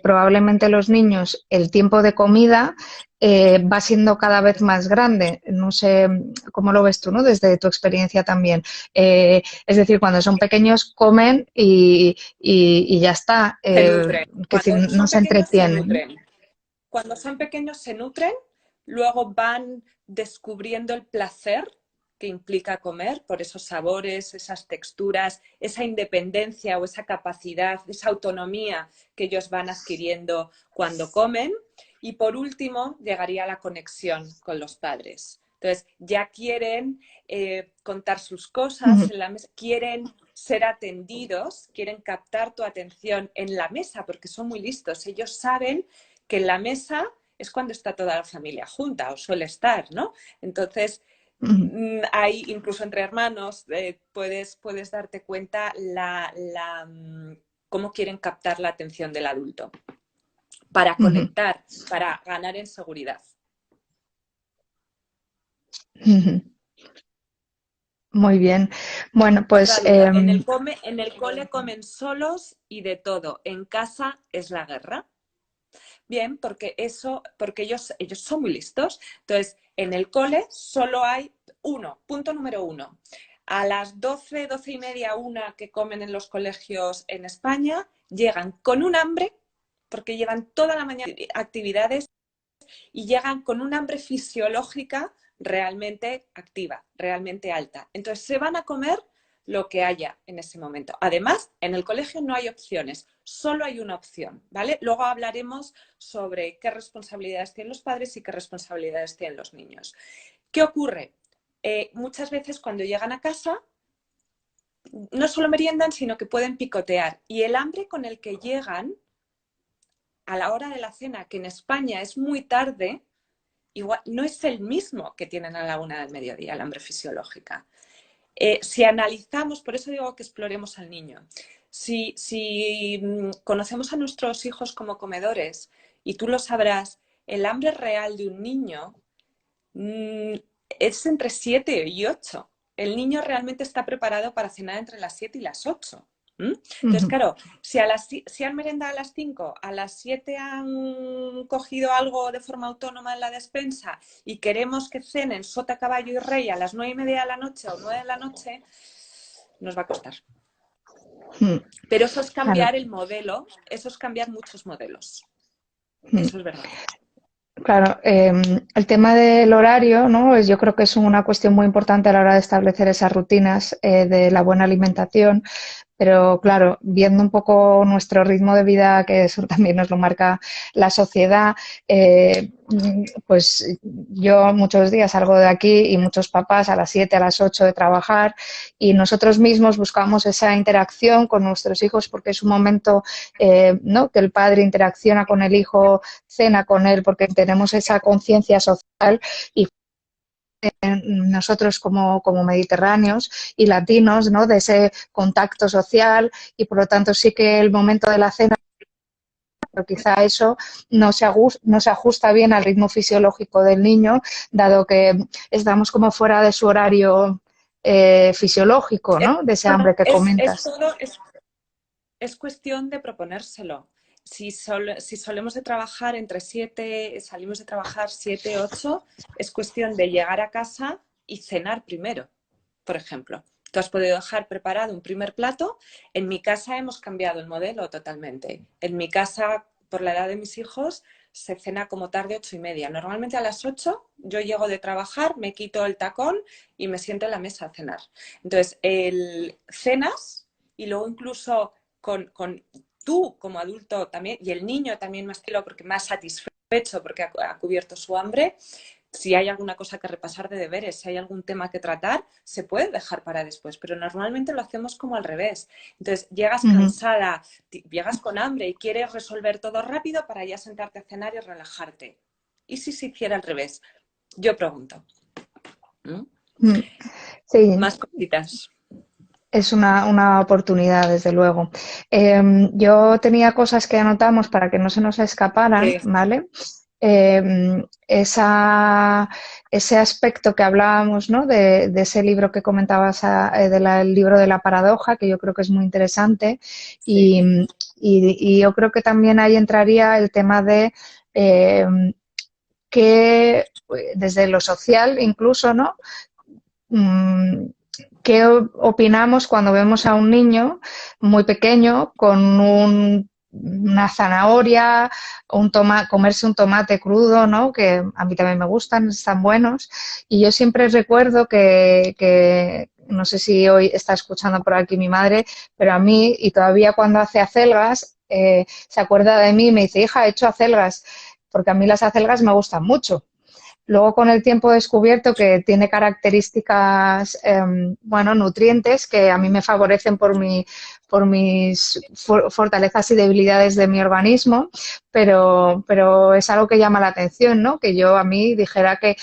Probablemente los niños, el tiempo de comida va siendo cada vez más grande. No sé cómo lo ves tú, ¿no? Desde tu experiencia también. Es decir, cuando son pequeños comen y ya está. Se nutren. Que si Cuando no son se pequeños se entretienen. nutren. Cuando son pequeños se nutren, luego van descubriendo el placer que implica comer por esos sabores, esas texturas, esa independencia o esa capacidad, esa autonomía que ellos van adquiriendo cuando comen. Y por último, llegaría la conexión con los padres. Entonces, ya quieren contar sus cosas Ujú, en la mesa, quieren ser atendidos, quieren captar tu atención en la mesa porque son muy listos. Ellos saben que en la mesa es cuando está toda la familia junta o suele estar, ¿no? Entonces, ujú, hay incluso entre hermanos, puedes darte cuenta cómo quieren captar la atención del adulto para ujú, conectar, para ganar en seguridad. ujú. Muy bien. Bueno, pues Otra duda, en el cole comen solos y de todo, en casa es la guerra. Bien, porque ellos son muy listos. Entonces, en el cole solo hay punto número uno. A las 12, 12 y media, una que comen en los colegios en España, llegan con un hambre, porque llevan toda la mañana actividades y llegan con un hambre fisiológica realmente activa, realmente alta. Entonces se van a comer lo que haya en ese momento. Además, en el colegio no hay opciones, solo hay una opción, ¿vale? Luego hablaremos sobre qué responsabilidades tienen los padres y qué responsabilidades tienen los niños. ¿Qué ocurre? Muchas veces cuando llegan a casa no solo meriendan, sino que pueden picotear. Y el hambre con el que llegan a la hora de la cena, que en España es muy tarde, igual, no es el mismo que tienen a la 1 del mediodía, el hambre fisiológica. Si analizamos, por eso digo que exploremos al niño, si conocemos a nuestros hijos como comedores, y tú lo sabrás, el hambre real de un niño es entre 7 y 8. El niño realmente está preparado para cenar entre las 7 y las 8. Entonces, claro, si han merendado a las 5, a las 7 han cogido algo de forma autónoma en la despensa y queremos que cenen sota, caballo y rey a las 9:30 de la noche o 9 de la noche, nos va a costar. Pero eso es cambiar el modelo, eso es cambiar muchos modelos. Eso es verdad. Claro, el tema del horario, ¿no? Yo creo que es una cuestión muy importante a la hora de establecer esas rutinas de la buena alimentación. Pero claro, viendo un poco nuestro ritmo de vida, que eso también nos lo marca la sociedad, pues yo muchos días salgo de aquí y muchos papás a las 7, a las 8 de trabajar y nosotros mismos buscamos esa interacción con nuestros hijos porque es un momento, ¿no? Que el padre interacciona con el hijo, cena con él porque tenemos esa conciencia social y nosotros como mediterráneos y latinos, ¿no? De ese contacto social y por lo tanto sí que el momento de la cena, pero quizá eso no se ajusta bien al ritmo fisiológico del niño, dado que estamos como fuera de su horario fisiológico, ¿no? De ese hambre que comentas. Es cuestión de proponérselo. Si solemos de trabajar salimos de trabajar 7, 8, es cuestión de llegar a casa y cenar primero, por ejemplo. Tú has podido dejar preparado un primer plato. En mi casa hemos cambiado el modelo totalmente. En mi casa, por la edad de mis hijos, se cena como tarde 8:30. Normalmente a las 8 yo llego de trabajar, me quito el tacón y me siento en la mesa a cenar. Entonces, cenas y luego incluso con tú como adulto también, y el niño también más tranquilo porque más satisfecho porque ha cubierto su hambre. Si hay alguna cosa que repasar de deberes, si hay algún tema que tratar, se puede dejar para después, pero normalmente lo hacemos como al revés. Entonces, llegas cansada, llegas con hambre y quieres resolver todo rápido para ya sentarte a cenar y relajarte. ¿Y si se hiciera al revés? Yo pregunto. Sí. Más cositas. Es una oportunidad, desde luego. Yo tenía cosas que anotamos para que no se nos escaparan, ¿vale? Ese aspecto que hablábamos, ¿no? De ese libro que comentabas, del libro de la paradoja, que yo creo que es muy interesante. Sí. Y yo creo que también ahí entraría el tema de que desde lo social incluso, ¿no? ¿Qué opinamos cuando vemos a un niño muy pequeño con una zanahoria, comerse un tomate crudo, ¿no? Que a mí también me gustan, están buenos. Y yo siempre recuerdo que no sé si hoy está escuchando por aquí mi madre, pero a mí, y todavía cuando hace acelgas, se acuerda de mí y me dice, hija, he hecho acelgas, porque a mí las acelgas me gustan mucho. Luego, con el tiempo he descubierto que tiene características, bueno, nutrientes que a mí me favorecen por mis fortalezas y debilidades de mi organismo, pero es algo que llama la atención, ¿no? Que yo a mí dijera que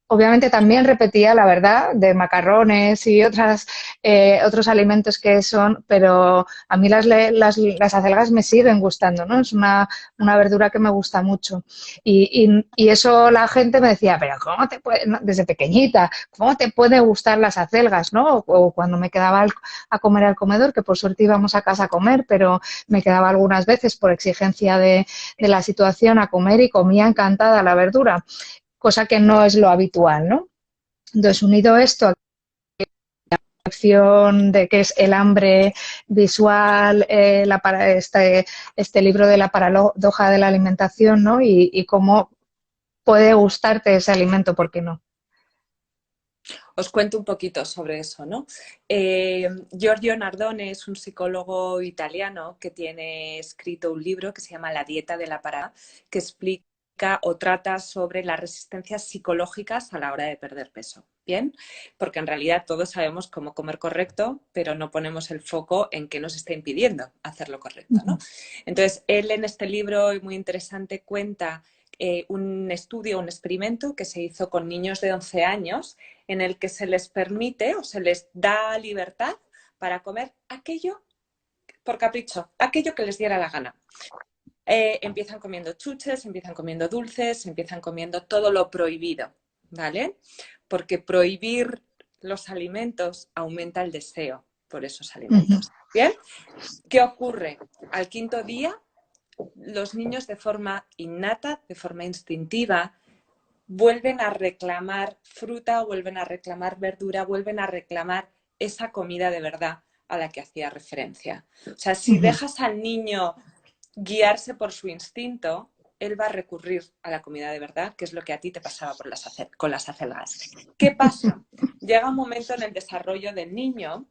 obviamente también repetía la verdad de macarrones y otros alimentos que son, pero a mí las acelgas me siguen gustando, ¿no? Es una verdura que me gusta mucho. Y eso la gente me decía, pero ¿cómo te puede, no? Desde pequeñita, ¿cómo te puede gustar las acelgas, no? O cuando me quedaba a comer al comedor, que por suerte íbamos a casa a comer, pero me quedaba algunas veces por exigencia de la situación a comer y comía encantada la verdura, cosa que no es lo habitual, ¿no? Entonces, unido esto a la acción de que es el hambre visual, este libro de la paradoja de la alimentación, ¿no? Y cómo puede gustarte ese alimento, ¿por qué no? Os cuento un poquito sobre eso, ¿no? Giorgio Nardone es un psicólogo italiano que tiene escrito un libro que se llama La dieta de la parada, que explica o trata sobre las resistencias psicológicas a la hora de perder peso. ¿Bien? Porque en realidad todos sabemos cómo comer correcto, pero no ponemos el foco en qué nos está impidiendo hacerlo correcto, ¿no? Entonces, él en este libro, muy interesante, cuenta un estudio, un experimento que se hizo con niños de 11 años en el que se les permite o se les da libertad para comer aquello por capricho, aquello que les diera la gana. Empiezan comiendo chuches, empiezan comiendo dulces, empiezan comiendo todo lo prohibido, ¿vale? Porque prohibir los alimentos aumenta el deseo por esos alimentos. ¿Bien? ¿Qué ocurre? Al quinto día, los niños de forma innata, de forma instintiva, vuelven a reclamar fruta, vuelven a reclamar verdura, vuelven a reclamar esa comida de verdad a la que hacía referencia. O sea, si dejas al niño guiarse por su instinto, él va a recurrir a la comida de verdad, que es lo que a ti te pasaba con las acelgas. ¿Qué pasa? Llega un momento en el desarrollo del niño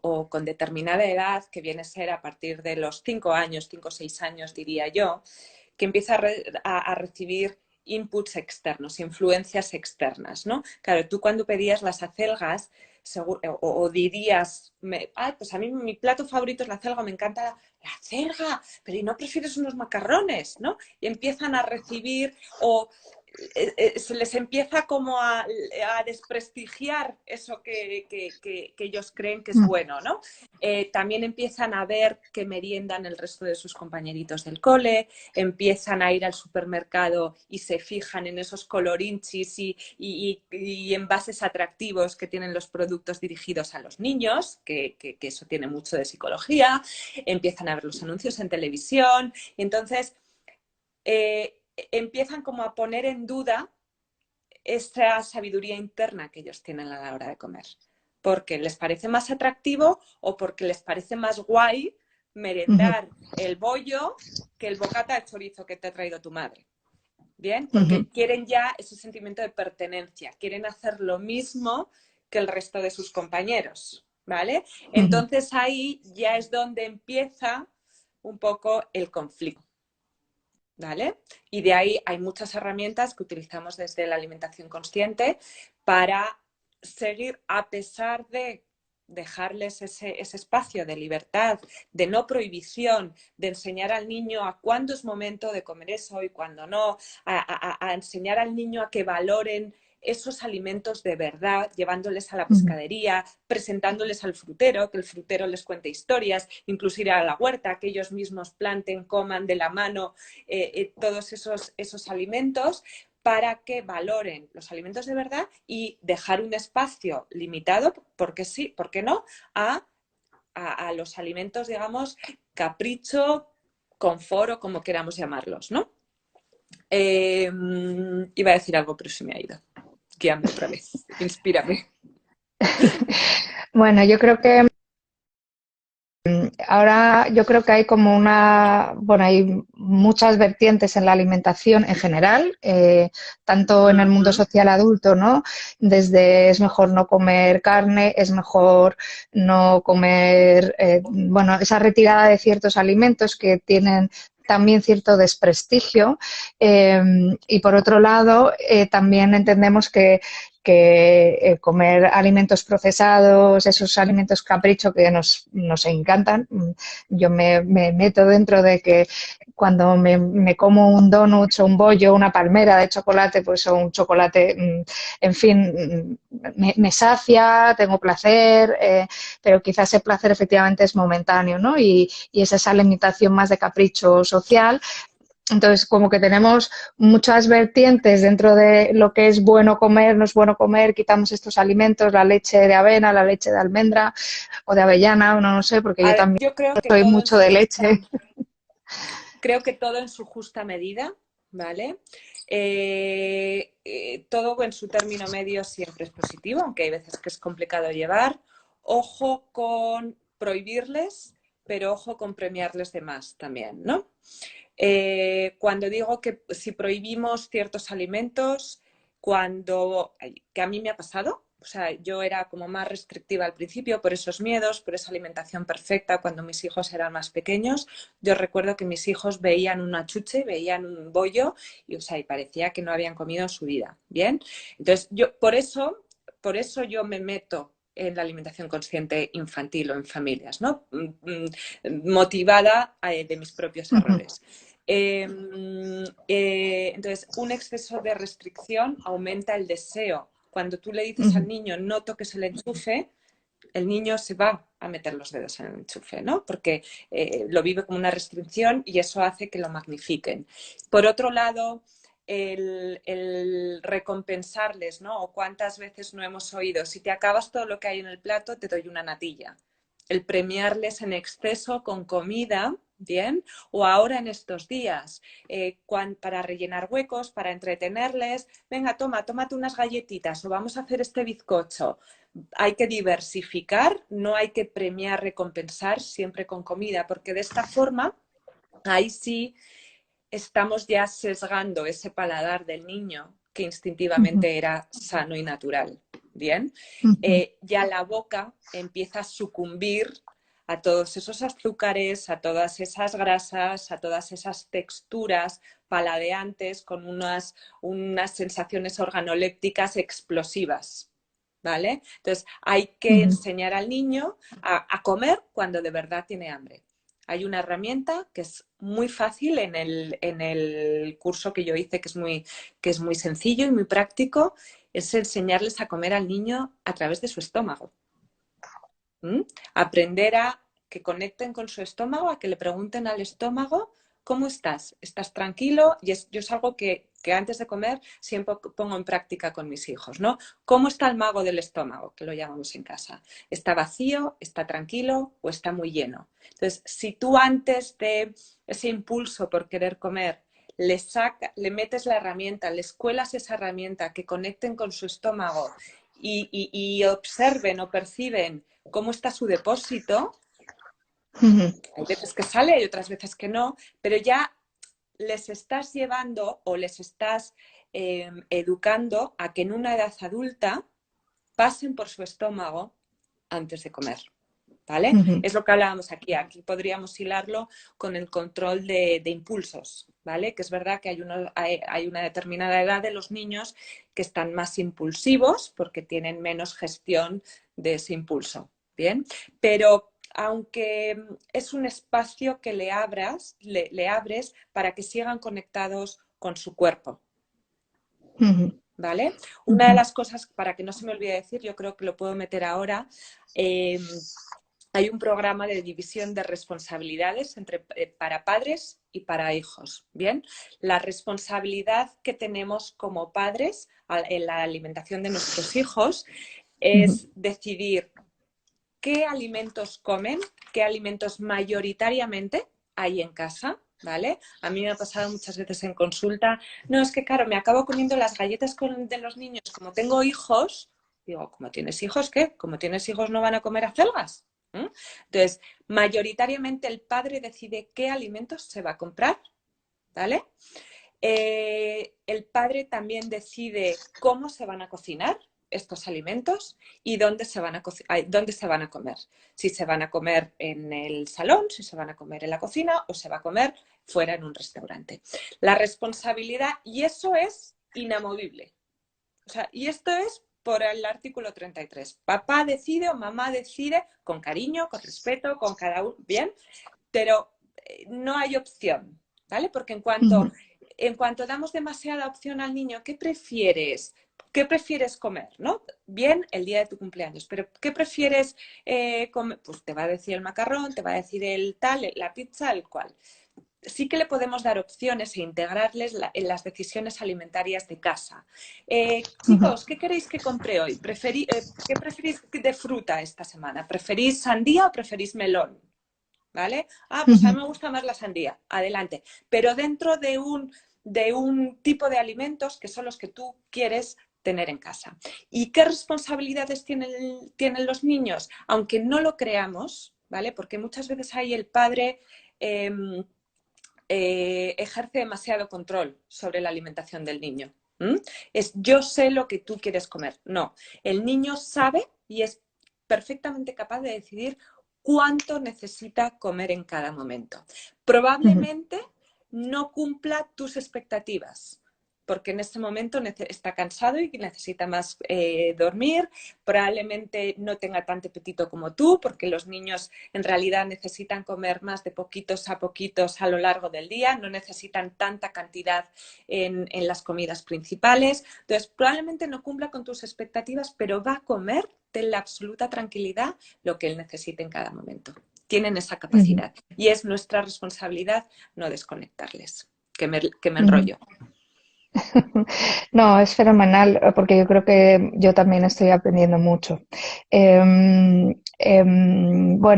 o con determinada edad, que viene a ser a partir de los 5 años, 5 o 6 años diría yo, que empieza a recibir inputs externos, influencias externas, ¿no? Claro, tú cuando pedías las acelgas o dirías, pues a mí mi plato favorito es la acelga, me encanta la acelga, pero ¿y no prefieres unos macarrones? ¿No? Y empiezan a recibir o se les empieza como a desprestigiar eso que ellos creen que es bueno, ¿no? También empiezan a ver que meriendan el resto de sus compañeritos del cole, empiezan a ir al supermercado y se fijan en esos colorinchis y envases atractivos que tienen los productos dirigidos a los niños, que eso tiene mucho de psicología, empiezan a ver los anuncios en televisión, y entonces empiezan como a poner en duda esa sabiduría interna que ellos tienen a la hora de comer. Porque les parece más atractivo o porque les parece más guay merendar el bollo que el bocata de chorizo que te ha traído tu madre. ¿Bien? Porque quieren ya ese sentimiento de pertenencia, quieren hacer lo mismo que el resto de sus compañeros, ¿vale? Entonces ahí ya es donde empieza un poco el conflicto. ¿Vale? Y de ahí hay muchas herramientas que utilizamos desde la alimentación consciente para seguir, a pesar de dejarles ese espacio de libertad, de no prohibición, de enseñar al niño a cuándo es momento de comer eso y cuándo no, a enseñar al niño a que valoren esos alimentos de verdad, llevándoles a la pescadería, presentándoles al frutero, que el frutero les cuente historias, incluso ir a la huerta, que ellos mismos planten, coman de la mano todos esos alimentos, para que valoren los alimentos de verdad y dejar un espacio limitado, porque sí, porque no, a los alimentos, digamos, capricho, confort o como queramos llamarlos, ¿no? Iba a decir algo, pero se me ha ido. Guíame otra vez, inspírame. Bueno, yo creo que ahora yo creo que hay como hay muchas vertientes en la alimentación en general, tanto en el mundo social adulto, ¿no? Desde es mejor no comer carne, es mejor no comer, esa retirada de ciertos alimentos que tienen también cierto desprestigio, y por otro lado también entendemos que comer alimentos procesados, esos alimentos capricho que nos encantan. Yo me meto dentro de que cuando me como un donut o un bollo, una palmera de chocolate, pues o un chocolate, en fin, me sacia, tengo placer, pero quizás ese placer efectivamente es momentáneo, ¿no? Y es esa limitación más de capricho social. Entonces, como que tenemos muchas vertientes dentro de lo que es bueno comer, no es bueno comer, quitamos estos alimentos, la leche de avena, la leche de almendra o de avellana, no sé, porque yo también Yo creo que soy mucho de leche. Creo que todo en su justa medida, ¿vale? Todo en su término medio siempre es positivo, aunque hay veces que es complicado llevar. Ojo con prohibirles, pero ojo con premiarles de más también, ¿no? Cuando digo que si prohibimos ciertos alimentos, que a mí me ha pasado, o sea, yo era como más restrictiva al principio por esos miedos, por esa alimentación perfecta cuando mis hijos eran más pequeños. Yo recuerdo que mis hijos veían una chuche, veían un bollo y parecía que no habían comido en su vida, ¿bien? Entonces, por eso yo me meto en la alimentación consciente infantil o en familias, ¿no? Motivada de mis propios errores. Entonces, un exceso de restricción aumenta el deseo. Cuando tú le dices al niño no toques el enchufe, el niño se va a meter los dedos en el enchufe, ¿no? Porque lo vive como una restricción y eso hace que lo magnifiquen. Por otro lado, el recompensarles, ¿no? O cuántas veces no hemos oído, si te acabas todo lo que hay en el plato, te doy una natilla. El premiarles en exceso con comida, ¿bien? O ahora en estos días, para rellenar huecos, para entretenerles, venga, tómate unas galletitas o vamos a hacer este bizcocho. Hay que diversificar, no hay que premiar, recompensar siempre con comida, porque de esta forma, ahí sí estamos ya sesgando ese paladar del niño que instintivamente era sano y natural. Bien, ya la boca empieza a sucumbir a todos esos azúcares, a todas esas grasas, a todas esas texturas paladeantes con unas sensaciones organolépticas explosivas. ¿Vale? Entonces hay que enseñar al niño a comer cuando de verdad tiene hambre. Hay una herramienta que es muy fácil en el curso que yo hice, que es muy sencillo y muy práctico, es enseñarles a comer al niño a través de su estómago. Aprender a que conecten con su estómago, a que le pregunten al estómago, ¿cómo estás? ¿Estás tranquilo? Y yo es algo que antes de comer siempre pongo en práctica con mis hijos, ¿no? ¿Cómo está el mago del estómago? Que lo llamamos en casa. ¿Está vacío? ¿Está tranquilo? ¿O está muy lleno? Entonces, si tú antes de ese impulso por querer comer le metes la herramienta, les cuelas esa herramienta, que conecten con su estómago y observen o perciben cómo está su depósito, hay veces que sale y otras veces que no, pero ya les estás llevando o les estás educando a que en una edad adulta pasen por su estómago antes de comer. ¿Vale? Es lo que hablábamos aquí. Aquí podríamos hilarlo con el control de impulsos, ¿vale? Que es verdad que hay una determinada edad de los niños que están más impulsivos porque tienen menos gestión de ese impulso, ¿bien? Pero aunque es un espacio que le abres para que sigan conectados con su cuerpo, ¿vale? Una de las cosas, para que no se me olvide decir, yo creo que lo puedo meter ahora, hay un programa de división de responsabilidades para padres y para hijos. Bien, la responsabilidad que tenemos como padres en la alimentación de nuestros hijos es decidir qué alimentos comen, qué alimentos mayoritariamente hay en casa. ¿Vale? A mí me ha pasado muchas veces en consulta, no, es que claro, me acabo comiendo las galletas de los niños, como tengo hijos, digo, ¿cómo tienes hijos qué? ¿Como tienes hijos no van a comer acelgas? Entonces, mayoritariamente el padre decide qué alimentos se va a comprar, ¿vale? El padre también decide cómo se van a cocinar estos alimentos y dónde se van a comer. Si se van a comer en el salón, si se van a comer en la cocina o se va a comer fuera en un restaurante. La responsabilidad, y eso es inamovible. O sea, y esto es por el artículo 33. Papá decide o mamá decide con cariño, con respeto, con cada uno, bien, pero no hay opción, ¿vale? Porque en cuanto damos demasiada opción al niño, ¿qué prefieres? ¿Qué prefieres comer? ¿No? Bien, el día de tu cumpleaños, pero ¿qué prefieres comer? Pues te va a decir el macarrón, te va a decir el tal, la pizza, el cual. Sí que le podemos dar opciones e integrarles en las decisiones alimentarias de casa. Chicos, ¿qué queréis que compre hoy? ¿Qué preferís de fruta esta semana? ¿Preferís sandía o preferís melón? ¿Vale? Pues a mí me gusta más la sandía. Adelante. Pero dentro de un tipo de alimentos que son los que tú quieres tener en casa. ¿Y qué responsabilidades tienen los niños? Aunque no lo creamos, ¿vale? Porque muchas veces ahí el padre ejerce demasiado control sobre la alimentación del niño. Es yo sé lo que tú quieres comer. No, el niño sabe y es perfectamente capaz de decidir cuánto necesita comer en cada momento. Probablemente no cumpla tus expectativas, porque en este momento está cansado y necesita más dormir, probablemente no tenga tanto apetito como tú, porque los niños en realidad necesitan comer más de poquitos a lo largo del día, no necesitan tanta cantidad en las comidas principales. Entonces, probablemente no cumpla con tus expectativas, pero va a comer de la absoluta tranquilidad lo que él necesite en cada momento. Tienen esa Ujú, capacidad y es nuestra responsabilidad no desconectarles. Que me ujú. enrollo. No, es fenomenal porque yo creo que yo también estoy aprendiendo mucho. Bueno,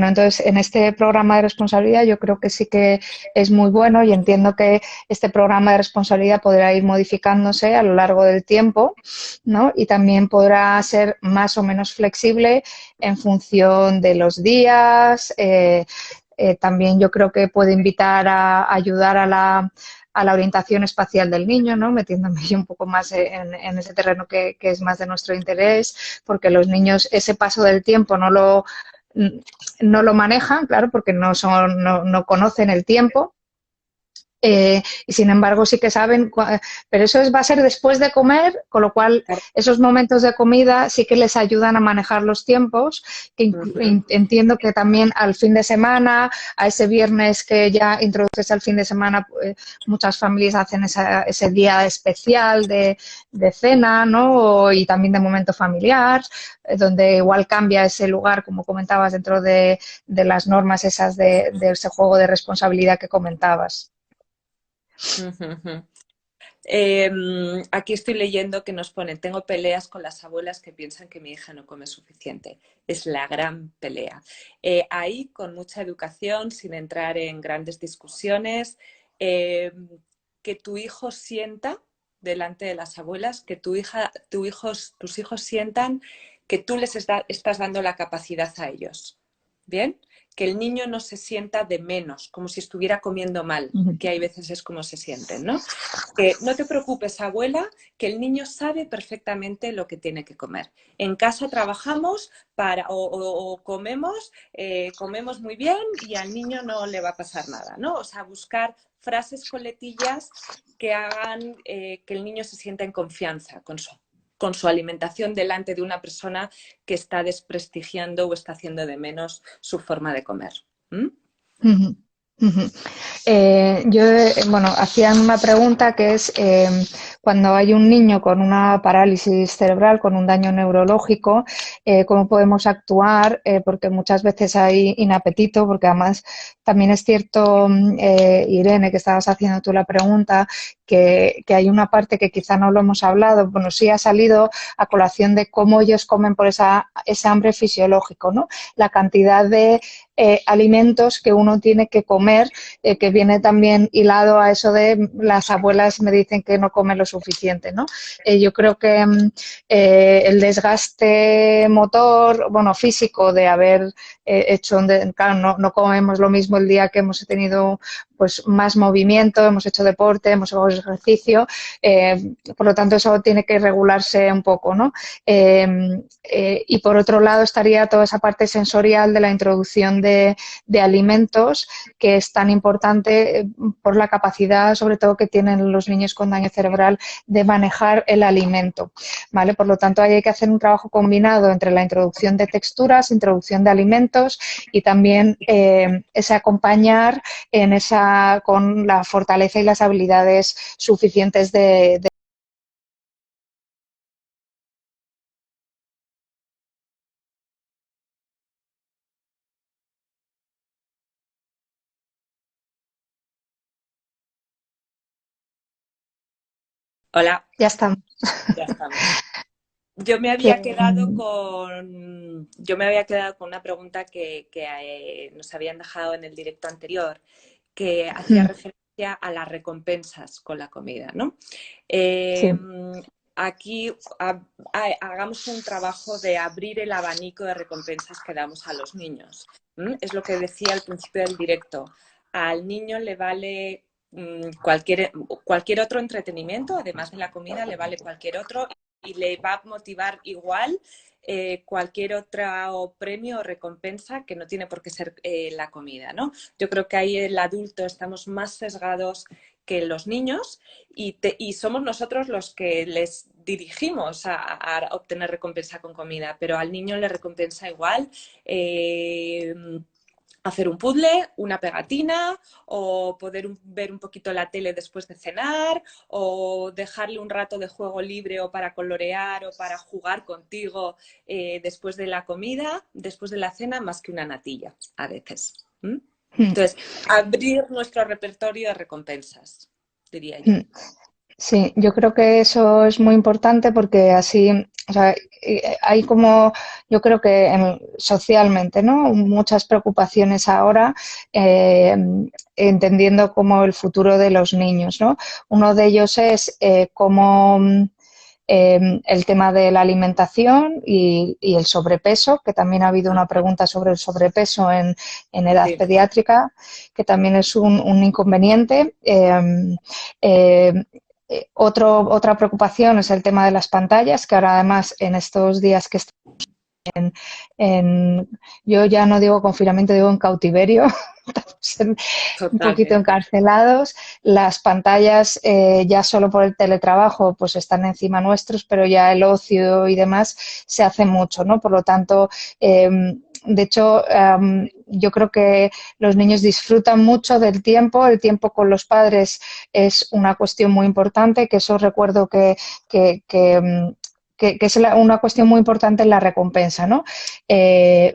entonces en este programa de responsabilidad yo creo que sí que es muy bueno y entiendo que este programa de responsabilidad podrá ir modificándose a lo largo del tiempo, ¿no? Y también podrá ser más o menos flexible en función de los días. También yo creo que puede invitar a ayudar a la orientación espacial del niño, ¿no? Metiéndome yo un poco más en ese terreno que es más de nuestro interés, porque los niños ese paso del tiempo no lo manejan, claro, porque no conocen el tiempo. Y sin embargo sí que saben, pero eso va a ser después de comer, con lo cual esos momentos de comida sí que les ayudan a manejar los tiempos, que entiendo que también al fin de semana, a ese viernes que ya introduces al fin de semana, muchas familias hacen ese día especial de cena, ¿no? Y también de momento familiar, donde igual cambia ese lugar, como comentabas, dentro de las normas esas de ese juego de responsabilidad que comentabas. Aquí estoy leyendo que nos ponen, tengo peleas con las abuelas que piensan que mi hija no come suficiente. Es la gran pelea. Ahí, con mucha educación, sin entrar en grandes discusiones, eh, que tu hijo sienta delante de las abuelas, que tus hijos sientan que tú les estás dando la capacidad a ellos. ¿Bien? Que el niño no se sienta de menos, como si estuviera comiendo mal, que hay veces es como se sienten, ¿no? Que no te preocupes, abuela, que el niño sabe perfectamente lo que tiene que comer. En casa trabajamos o comemos muy bien y al niño no le va a pasar nada, ¿no? O sea, buscar frases coletillas que hagan que el niño se sienta en confianza con su alimentación delante de una persona que está desprestigiando o está haciendo de menos su forma de comer. ¿Mm? Ujú, ujú. Bueno, hacían una pregunta que es cuando hay un niño con una parálisis cerebral, con un daño neurológico, ¿cómo podemos actuar? Porque muchas veces hay inapetito, porque además también es cierto, Irene, que estabas haciendo tú la pregunta, que hay una parte que quizá no lo hemos hablado, bueno, sí ha salido a colación de cómo ellos comen por ese hambre fisiológico, ¿no? La cantidad de alimentos que uno tiene que comer, que viene también hilado a eso de las abuelas me dicen que no come lo suficiente, ¿no? Yo creo que el desgaste motor, bueno, físico de haber claro, no comemos lo mismo el día que hemos tenido pues más movimiento, hemos hecho deporte, hemos hecho ejercicio, por lo tanto eso tiene que regularse un poco, ¿no? Y por otro lado estaría toda esa parte sensorial de la introducción de alimentos, que es tan importante por la capacidad, sobre todo, que tienen los niños con daño cerebral de manejar el alimento, ¿vale? Por lo tanto, ahí hay que hacer un trabajo combinado entre la introducción de texturas, introducción de alimentos y también ese acompañar con la fortaleza y las habilidades suficientes de. Hola, Ya estamos. ya estamos. Yo me Que, había quedado con una pregunta que nos habían dejado en el directo anterior, que hacía referencia a las recompensas con la comida, ¿no? sí. Eh, Aquí hagamos un trabajo de abrir el abanico de recompensas que damos a los niños. Es lo que decía al principio del directo. Al niño le vale cualquier otro entretenimiento, además de la comida, le vale cualquier otro y le va a motivar igual cualquier otro premio o recompensa que no tiene por qué ser la comida, ¿no? Yo creo que ahí el adulto estamos más sesgados que los niños y somos nosotros los que les dirigimos a obtener recompensa con comida, pero al niño le recompensa igual hacer un puzzle, una pegatina, o poder ver un poquito la tele después de cenar, o dejarle un rato de juego libre o para colorear o para jugar contigo después de la comida, después de la cena, más que una natilla a veces. ¿Mm? Entonces, abrir nuestro repertorio de recompensas, diría yo. Sí, yo creo que eso es muy importante porque así, o sea, hay como, yo creo que socialmente, ¿no? Muchas preocupaciones ahora, entendiendo como el futuro de los niños, ¿no? Uno de ellos es cómo el tema de la alimentación y el sobrepeso, que también ha habido una pregunta sobre el sobrepeso en edad Sí. pediátrica, que también es un inconveniente. Eh, otra preocupación es el tema de las pantallas, que ahora además en estos días que yo ya no digo confinamiento, digo en cautiverio, un poquito Totalmente. encarcelados. Las pantallas ya solo por el teletrabajo pues están encima nuestros, pero ya el ocio y demás se hace mucho, ¿no? Por lo tanto, de hecho, yo creo que los niños disfrutan mucho del tiempo, el tiempo con los padres es una cuestión muy importante, que eso recuerdo que es una cuestión muy importante en la recompensa, ¿no?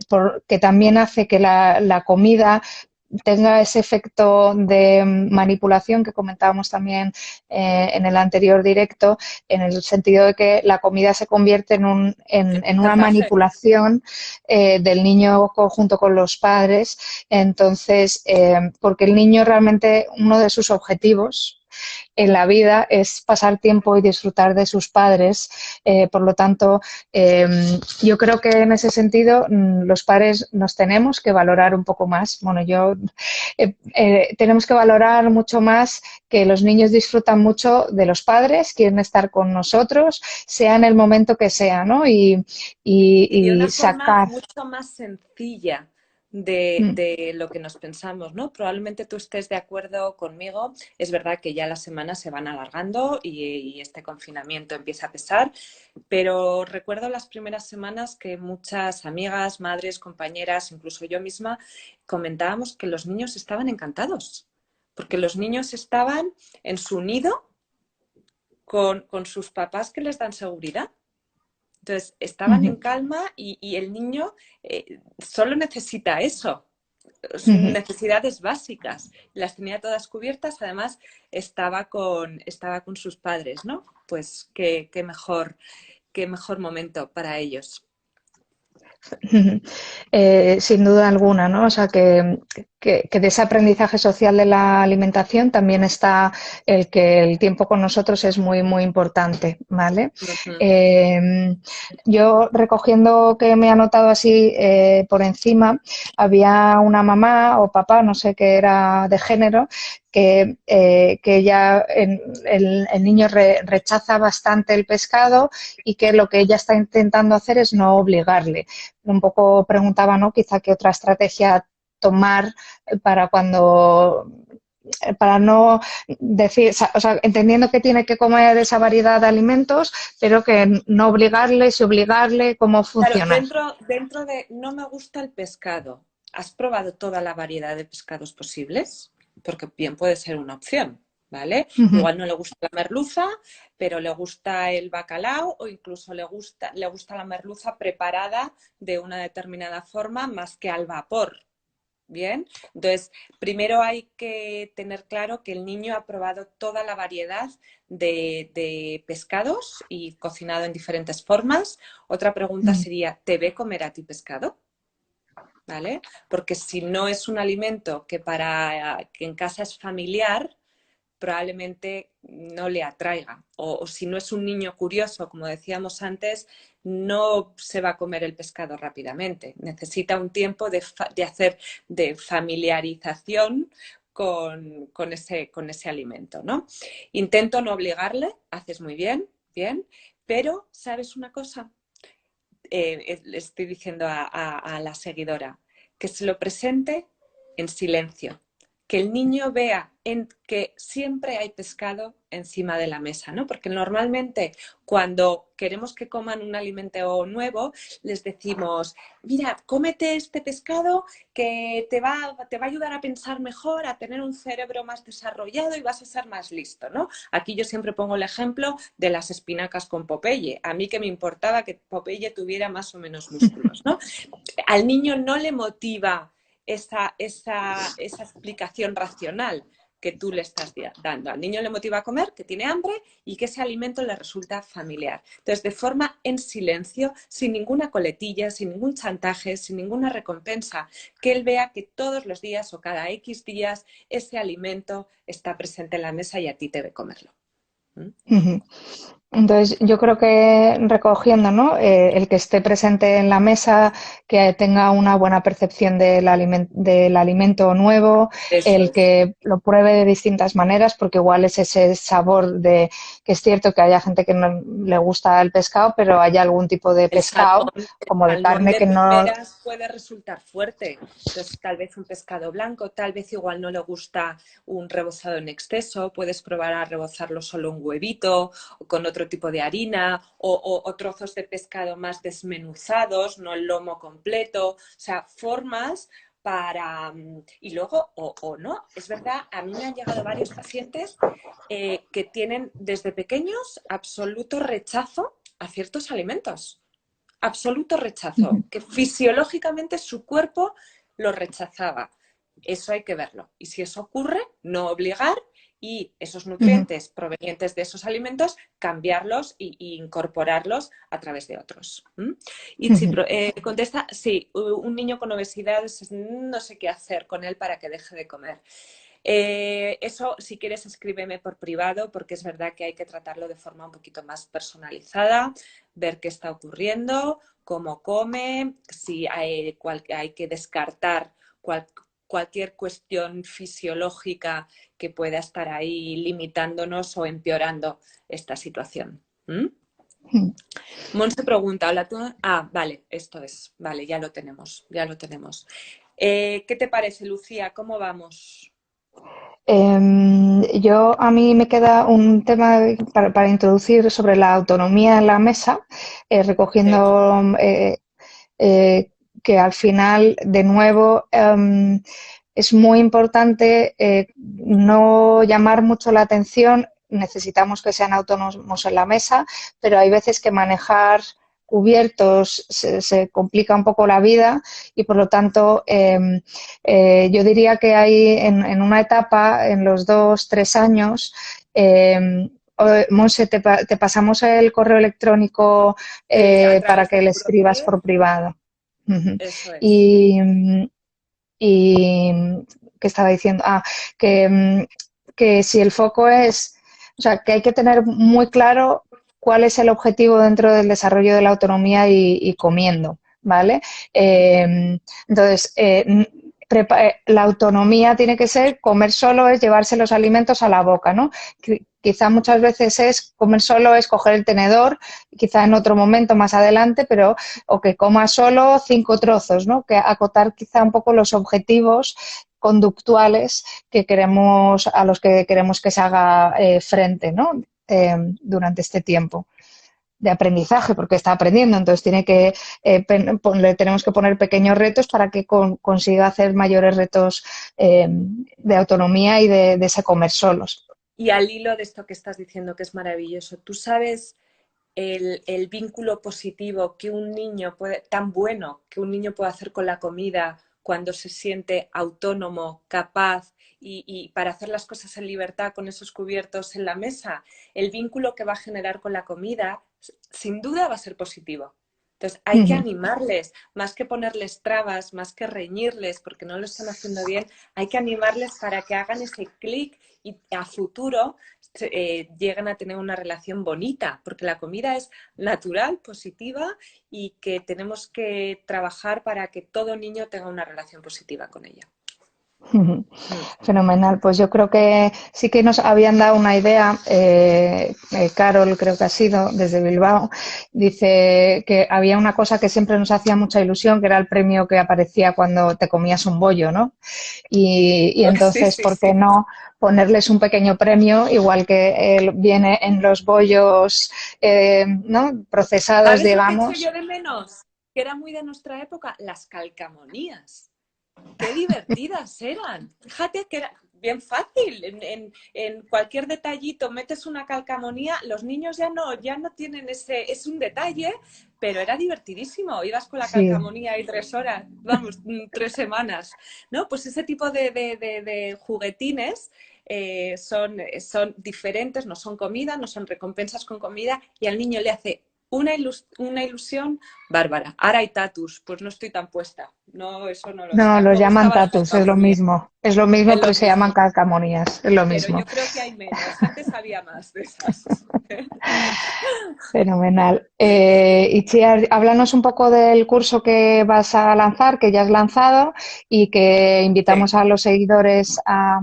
Porque también hace que la comida tenga ese efecto de manipulación que comentábamos también en el anterior directo, en el sentido de que la comida se convierte en una Chantaje. manipulación del niño junto con los padres. Entonces, porque el niño realmente, uno de sus objetivos en la vida es pasar tiempo y disfrutar de sus padres. Por lo tanto, yo creo que en ese sentido los padres nos tenemos que valorar un poco más. Bueno, tenemos que valorar mucho más que los niños disfrutan mucho de los padres, quieren estar con nosotros, sea en el momento que sea, ¿no? Y de Y una forma sacar. mucho más sencilla Mm, de lo que nos pensamos, ¿no? Probablemente tú estés de acuerdo conmigo. Es verdad que ya las semanas se van alargando y este confinamiento empieza a pesar, pero recuerdo las primeras semanas que muchas amigas, madres, compañeras, incluso yo misma, comentábamos que los niños estaban encantados, porque los niños estaban en su nido con sus papás que les dan seguridad. Entonces, estaban en ujú, calma y el niño solo necesita eso, ujú. necesidades básicas. Las tenía todas cubiertas, además estaba con sus padres, ¿no? Pues qué mejor momento para ellos. Sin duda alguna, ¿no? O sea, que de ese aprendizaje social de la alimentación también está el que el tiempo con nosotros es muy, muy importante, ¿vale? Ujú. Yo recogiendo que me he anotado así por encima, había una mamá o papá, no sé qué era de género, que ya el niño rechaza bastante el pescado y que lo que ella está intentando hacer es no obligarle. Un poco preguntaba, ¿no? Quizá qué otra estrategia tomar para cuando para no decir, o sea, entendiendo que tiene que comer esa variedad de alimentos, pero que no obligarle, obligarle, cómo Claro, funcionar. dentro de no me gusta el pescado, ¿has probado toda la variedad de pescados posibles? Porque bien puede ser una opción, ¿vale? Uh -huh. Igual no le gusta la merluza, pero le gusta el bacalao o incluso le gusta la merluza preparada de una determinada forma más que al vapor. Bien, entonces primero hay que tener claro que el niño ha probado toda la variedad de pescados y cocinado en diferentes formas. Otra pregunta sería, ¿te ve comer a ti pescado? ¿Vale? Porque si no es un alimento que en casa es familiar, probablemente no le atraiga. O si no es un niño curioso, como decíamos antes, no se va a comer el pescado rápidamente. Necesita un tiempo de familiarización con ese alimento, ¿no? Intento no obligarle, haces muy bien, bien, pero ¿sabes una cosa? Le estoy diciendo a la seguidora, que se lo presente en silencio, que el niño vea que siempre hay pescado encima de la mesa, ¿no? Porque normalmente cuando queremos que coman un alimento nuevo, les decimos, mira, cómete este pescado que te va a ayudar a pensar mejor, a tener un cerebro más desarrollado y vas a ser más listo, ¿no? Aquí yo siempre pongo el ejemplo de las espinacas con Popeye. A mí que me importaba que Popeye tuviera más o menos músculos, ¿no? Al niño no le motiva esa explicación racional que tú le estás dando. Al niño le motiva a comer, que tiene hambre y que ese alimento le resulta familiar. Entonces, de forma en silencio, sin ninguna coletilla, sin ningún chantaje, sin ninguna recompensa, que él vea que todos los días o cada X días ese alimento está presente en la mesa y a ti te ve comerlo. Ujú. Entonces, yo creo que recogiendo, ¿no? El que esté presente en la mesa, que tenga una buena percepción del alimento nuevo, Eso el es. que lo pruebe de distintas maneras, porque igual es ese sabor de que es cierto que haya gente que no le gusta el pescado, pero hay algún tipo de pescado, El como de salmón carne, de que no. primeras puede resultar fuerte. Entonces, tal vez un pescado blanco, tal vez igual no le gusta un rebozado en exceso. Puedes probar a rebozarlo solo un huevito o con otro tipo de harina o trozos de pescado más desmenuzados, no el lomo completo. O sea, formas para... Y luego, o no, es verdad, a mí me han llegado varios pacientes que tienen desde pequeños absoluto rechazo a ciertos alimentos. Absoluto rechazo, que fisiológicamente su cuerpo lo rechazaba. Eso hay que verlo. Y si eso ocurre, no obligar y esos nutrientes provenientes de esos alimentos, cambiarlos e incorporarlos a través de otros. Y si contesta, sí, un niño con obesidad, no sé qué hacer con él para que deje de comer. Eso, si quieres, escríbeme por privado, porque es verdad que hay que tratarlo de forma un poquito más personalizada, ver qué está ocurriendo, cómo come, si hay que descartar cualquier cuestión fisiológica que pueda estar ahí limitándonos o empeorando esta situación. Monse pregunta, hola tú. Ah, vale, esto es. Vale, ya lo tenemos, ya lo tenemos. ¿Qué te parece, Lucía? ¿Cómo vamos? A mí me queda un tema para introducir sobre la autonomía en la mesa, recogiendo que al final, de nuevo, es muy importante no llamar mucho la atención. Necesitamos que sean autónomos en la mesa, pero hay veces que manejar cubiertos se complica un poco la vida y por lo tanto yo diría que hay en una etapa, en los 2, 3 años, Monse, te pasamos el correo electrónico A para través que de le puro escribas mail, por privado. eso es. Y, y ¿qué estaba diciendo? Que si el foco es, o sea, que hay que tener muy claro cuál es el objetivo dentro del desarrollo de la autonomía y comiendo, ¿vale? Entonces, la autonomía tiene que ser comer solo, es llevarse los alimentos a la boca, ¿no? Quizá muchas veces es comer solo, es coger el tenedor, quizá en otro momento más adelante, pero o que coma solo 5 trozos, ¿no? Que acotar quizá un poco los objetivos conductuales a los que queremos que se haga frente, ¿no? Durante este tiempo de aprendizaje, porque está aprendiendo, entonces le tenemos que poner pequeños retos para que consiga hacer mayores retos de autonomía y de ese comer solos. Y al hilo de esto que estás diciendo, que es maravilloso, tú sabes el vínculo positivo que un niño puede, tan bueno que un niño puede hacer con la comida cuando se siente autónomo, capaz y para hacer las cosas en libertad con esos cubiertos en la mesa, el vínculo que va a generar con la comida sin duda va a ser positivo. Entonces hay que animarles, más que ponerles trabas, más que reñirles porque no lo están haciendo bien, hay que animarles para que hagan ese clic y a futuro lleguen a tener una relación bonita, porque la comida es natural, positiva y que tenemos que trabajar para que todo niño tenga una relación positiva con ella. Ujú. Mm. Fenomenal. Pues yo creo que sí que nos habían dado una idea. Carol, creo que ha sido, desde Bilbao, dice que había una cosa que siempre nos hacía mucha ilusión, que era el premio que aparecía cuando te comías un bollo, ¿no? Y Sí, entonces, sí, ¿por qué sí. no ponerles un pequeño premio, igual que viene en los bollos, ¿no? Procesados, ¿Sabes lo que echo digamos? yo de menos? Que era muy de nuestra época, las calcamonías. Qué divertidas eran. Fíjate que era bien fácil. En cualquier detallito metes una calcamonía, los niños ya no tienen ese, es un detalle, pero era divertidísimo. Ibas con la Sí. calcamonía ahí 3 horas, vamos, 3 semanas. ¿No? Pues ese tipo de juguetines son diferentes, no son comida, no son recompensas con comida, y al niño le hace una ilusión bárbara. Ahora hay tatus, pues no estoy tan puesta. No, eso no lo sé. No, A mí los me llaman gustaba la tatus, es lo calcamonía, mismo. Es lo mismo, es pero lo se llaman mismo. calcamonías, es lo Pero mismo. yo creo que hay menos. Antes había más de esas. Fenomenal. Itziar, háblanos un poco del curso que vas a lanzar, que ya has lanzado y que Sí. invitamos a los seguidores a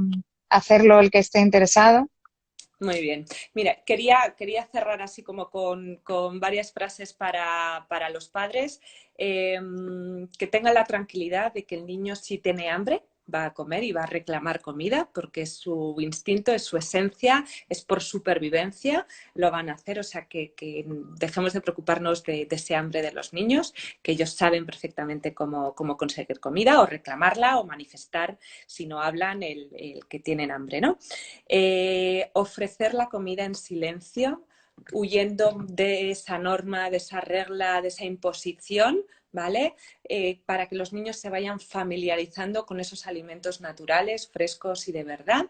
hacerlo el que esté interesado. Muy bien. Mira, quería cerrar así como con varias frases para los padres. Que tengan la tranquilidad de que el niño, si tiene hambre, va a comer y va a reclamar comida porque es su instinto, es su esencia, es por supervivencia, lo van a hacer. O sea, que dejemos de preocuparnos de ese hambre de los niños, que ellos saben perfectamente cómo conseguir comida o reclamarla o manifestar, si no hablan, el que tienen hambre, ¿no? Ofrecer la comida en silencio, huyendo de esa norma, de esa regla, de esa imposición, ¿vale? Para que los niños se vayan familiarizando con esos alimentos naturales, frescos y de verdad.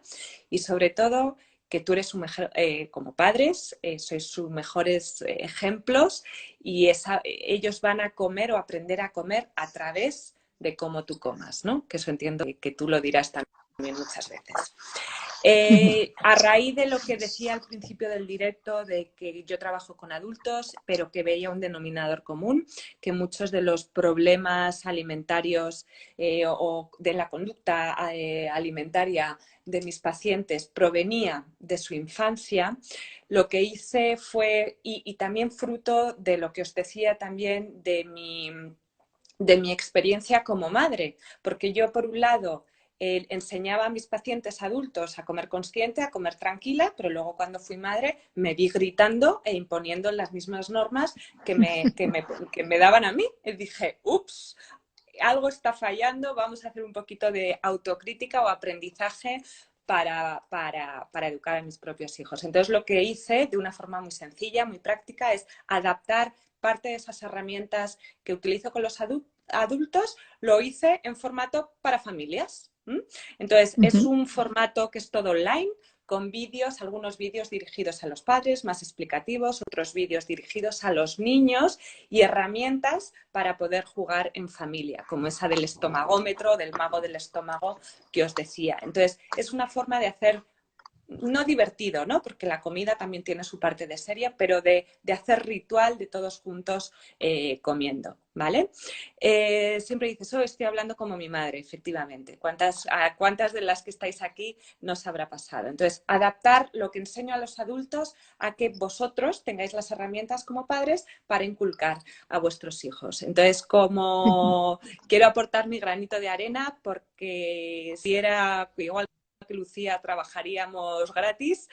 Y sobre todo, que tú eres su mejor, como padres, sois sus mejores ejemplos, y ellos van a comer o aprender a comer a través de cómo tú comas, ¿no? Que eso entiendo que tú lo dirás también muchas veces. A raíz de lo que decía al principio del directo, de que yo trabajo con adultos, pero que veía un denominador común, que muchos de los problemas alimentarios o de la conducta alimentaria de mis pacientes provenía de su infancia, lo que hice fue, y también fruto de lo que os decía también de mi experiencia como madre, porque yo por un lado enseñaba a mis pacientes adultos a comer consciente, a comer tranquila, pero luego cuando fui madre me vi gritando e imponiendo las mismas normas que me daban a mí. Y dije, ups, algo está fallando, vamos a hacer un poquito de autocrítica o aprendizaje para educar a mis propios hijos. Entonces lo que hice de una forma muy sencilla, muy práctica, es adaptar parte de esas herramientas que utilizo con los adultos, lo hice en formato para familias. Entonces, es Ujú. un formato que es todo online, con vídeos, algunos vídeos dirigidos a los padres, más explicativos, otros vídeos dirigidos a los niños, y herramientas para poder jugar en familia, como esa del estomagómetro, del mago del estómago que os decía. Entonces, es una forma de hacer, no divertido, ¿no? Porque la comida también tiene su parte de seria, pero de hacer ritual de todos juntos comiendo, ¿vale? Siempre dices, oh, estoy hablando como mi madre, efectivamente. ¿Cuántas de las que estáis aquí nos habrá pasado? Entonces, adaptar lo que enseño a los adultos a que vosotros tengáis las herramientas como padres para inculcar a vuestros hijos. Entonces, como quiero aportar mi granito de arena, porque si era igual que Lucía trabajaríamos gratis.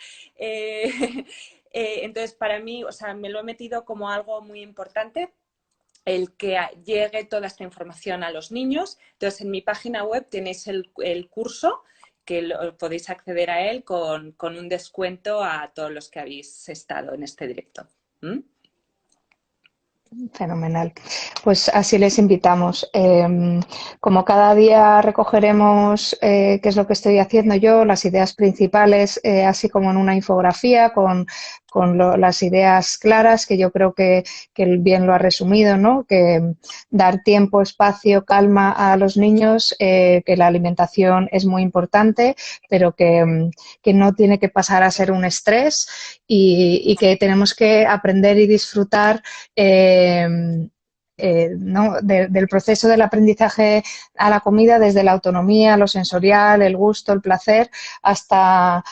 Entonces, para mí, o sea, me lo he metido como algo muy importante, el que llegue toda esta información a los niños. Entonces, en mi página web tenéis el curso, que podéis acceder a él con un descuento a todos los que habéis estado en este directo. ¿Mm? Fenomenal. Pues así les invitamos. Como cada día recogeremos qué es lo que estoy haciendo yo, las ideas principales, así como en una infografía con las ideas claras, que yo creo que bien lo ha resumido, ¿no? Que dar tiempo, espacio, calma a los niños, que la alimentación es muy importante, pero que no tiene que pasar a ser un estrés y que tenemos que aprender y disfrutar ¿no? Del proceso del aprendizaje a la comida, desde la autonomía, lo sensorial, el gusto, el placer, hasta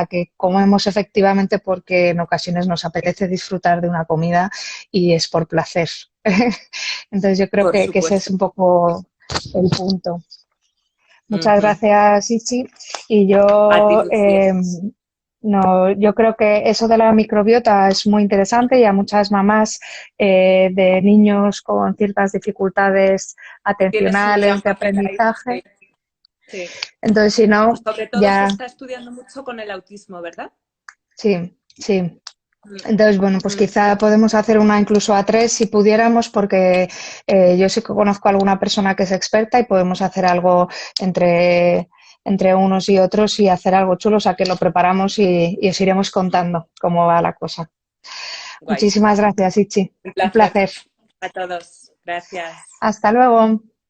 que comemos efectivamente porque en ocasiones nos apetece disfrutar de una comida y es por placer. Entonces yo creo Por que ese es supuesto. un poco el punto. Muchas Ujú. gracias, Ichi. Y A ti, yo, Lucía. no, yo creo que eso de la microbiota es muy interesante y a muchas mamás de niños con ciertas dificultades Tienes un atencionales, gran de papel ahí. aprendizaje. Sí, sí. Entonces, si no, Sobre todo se ya, está estudiando mucho con el autismo, ¿verdad? sí, sí. Mm, Entonces, bueno, pues mm. quizá podemos hacer una incluso a tres si pudiéramos, porque yo sí que conozco a alguna persona que es experta y podemos hacer algo entre, entre unos y otros y hacer algo chulo, o sea que lo preparamos y os iremos contando cómo va la cosa. Guay. Muchísimas gracias, Ichi. Un Un placer placer. a todos. Gracias. Hasta luego.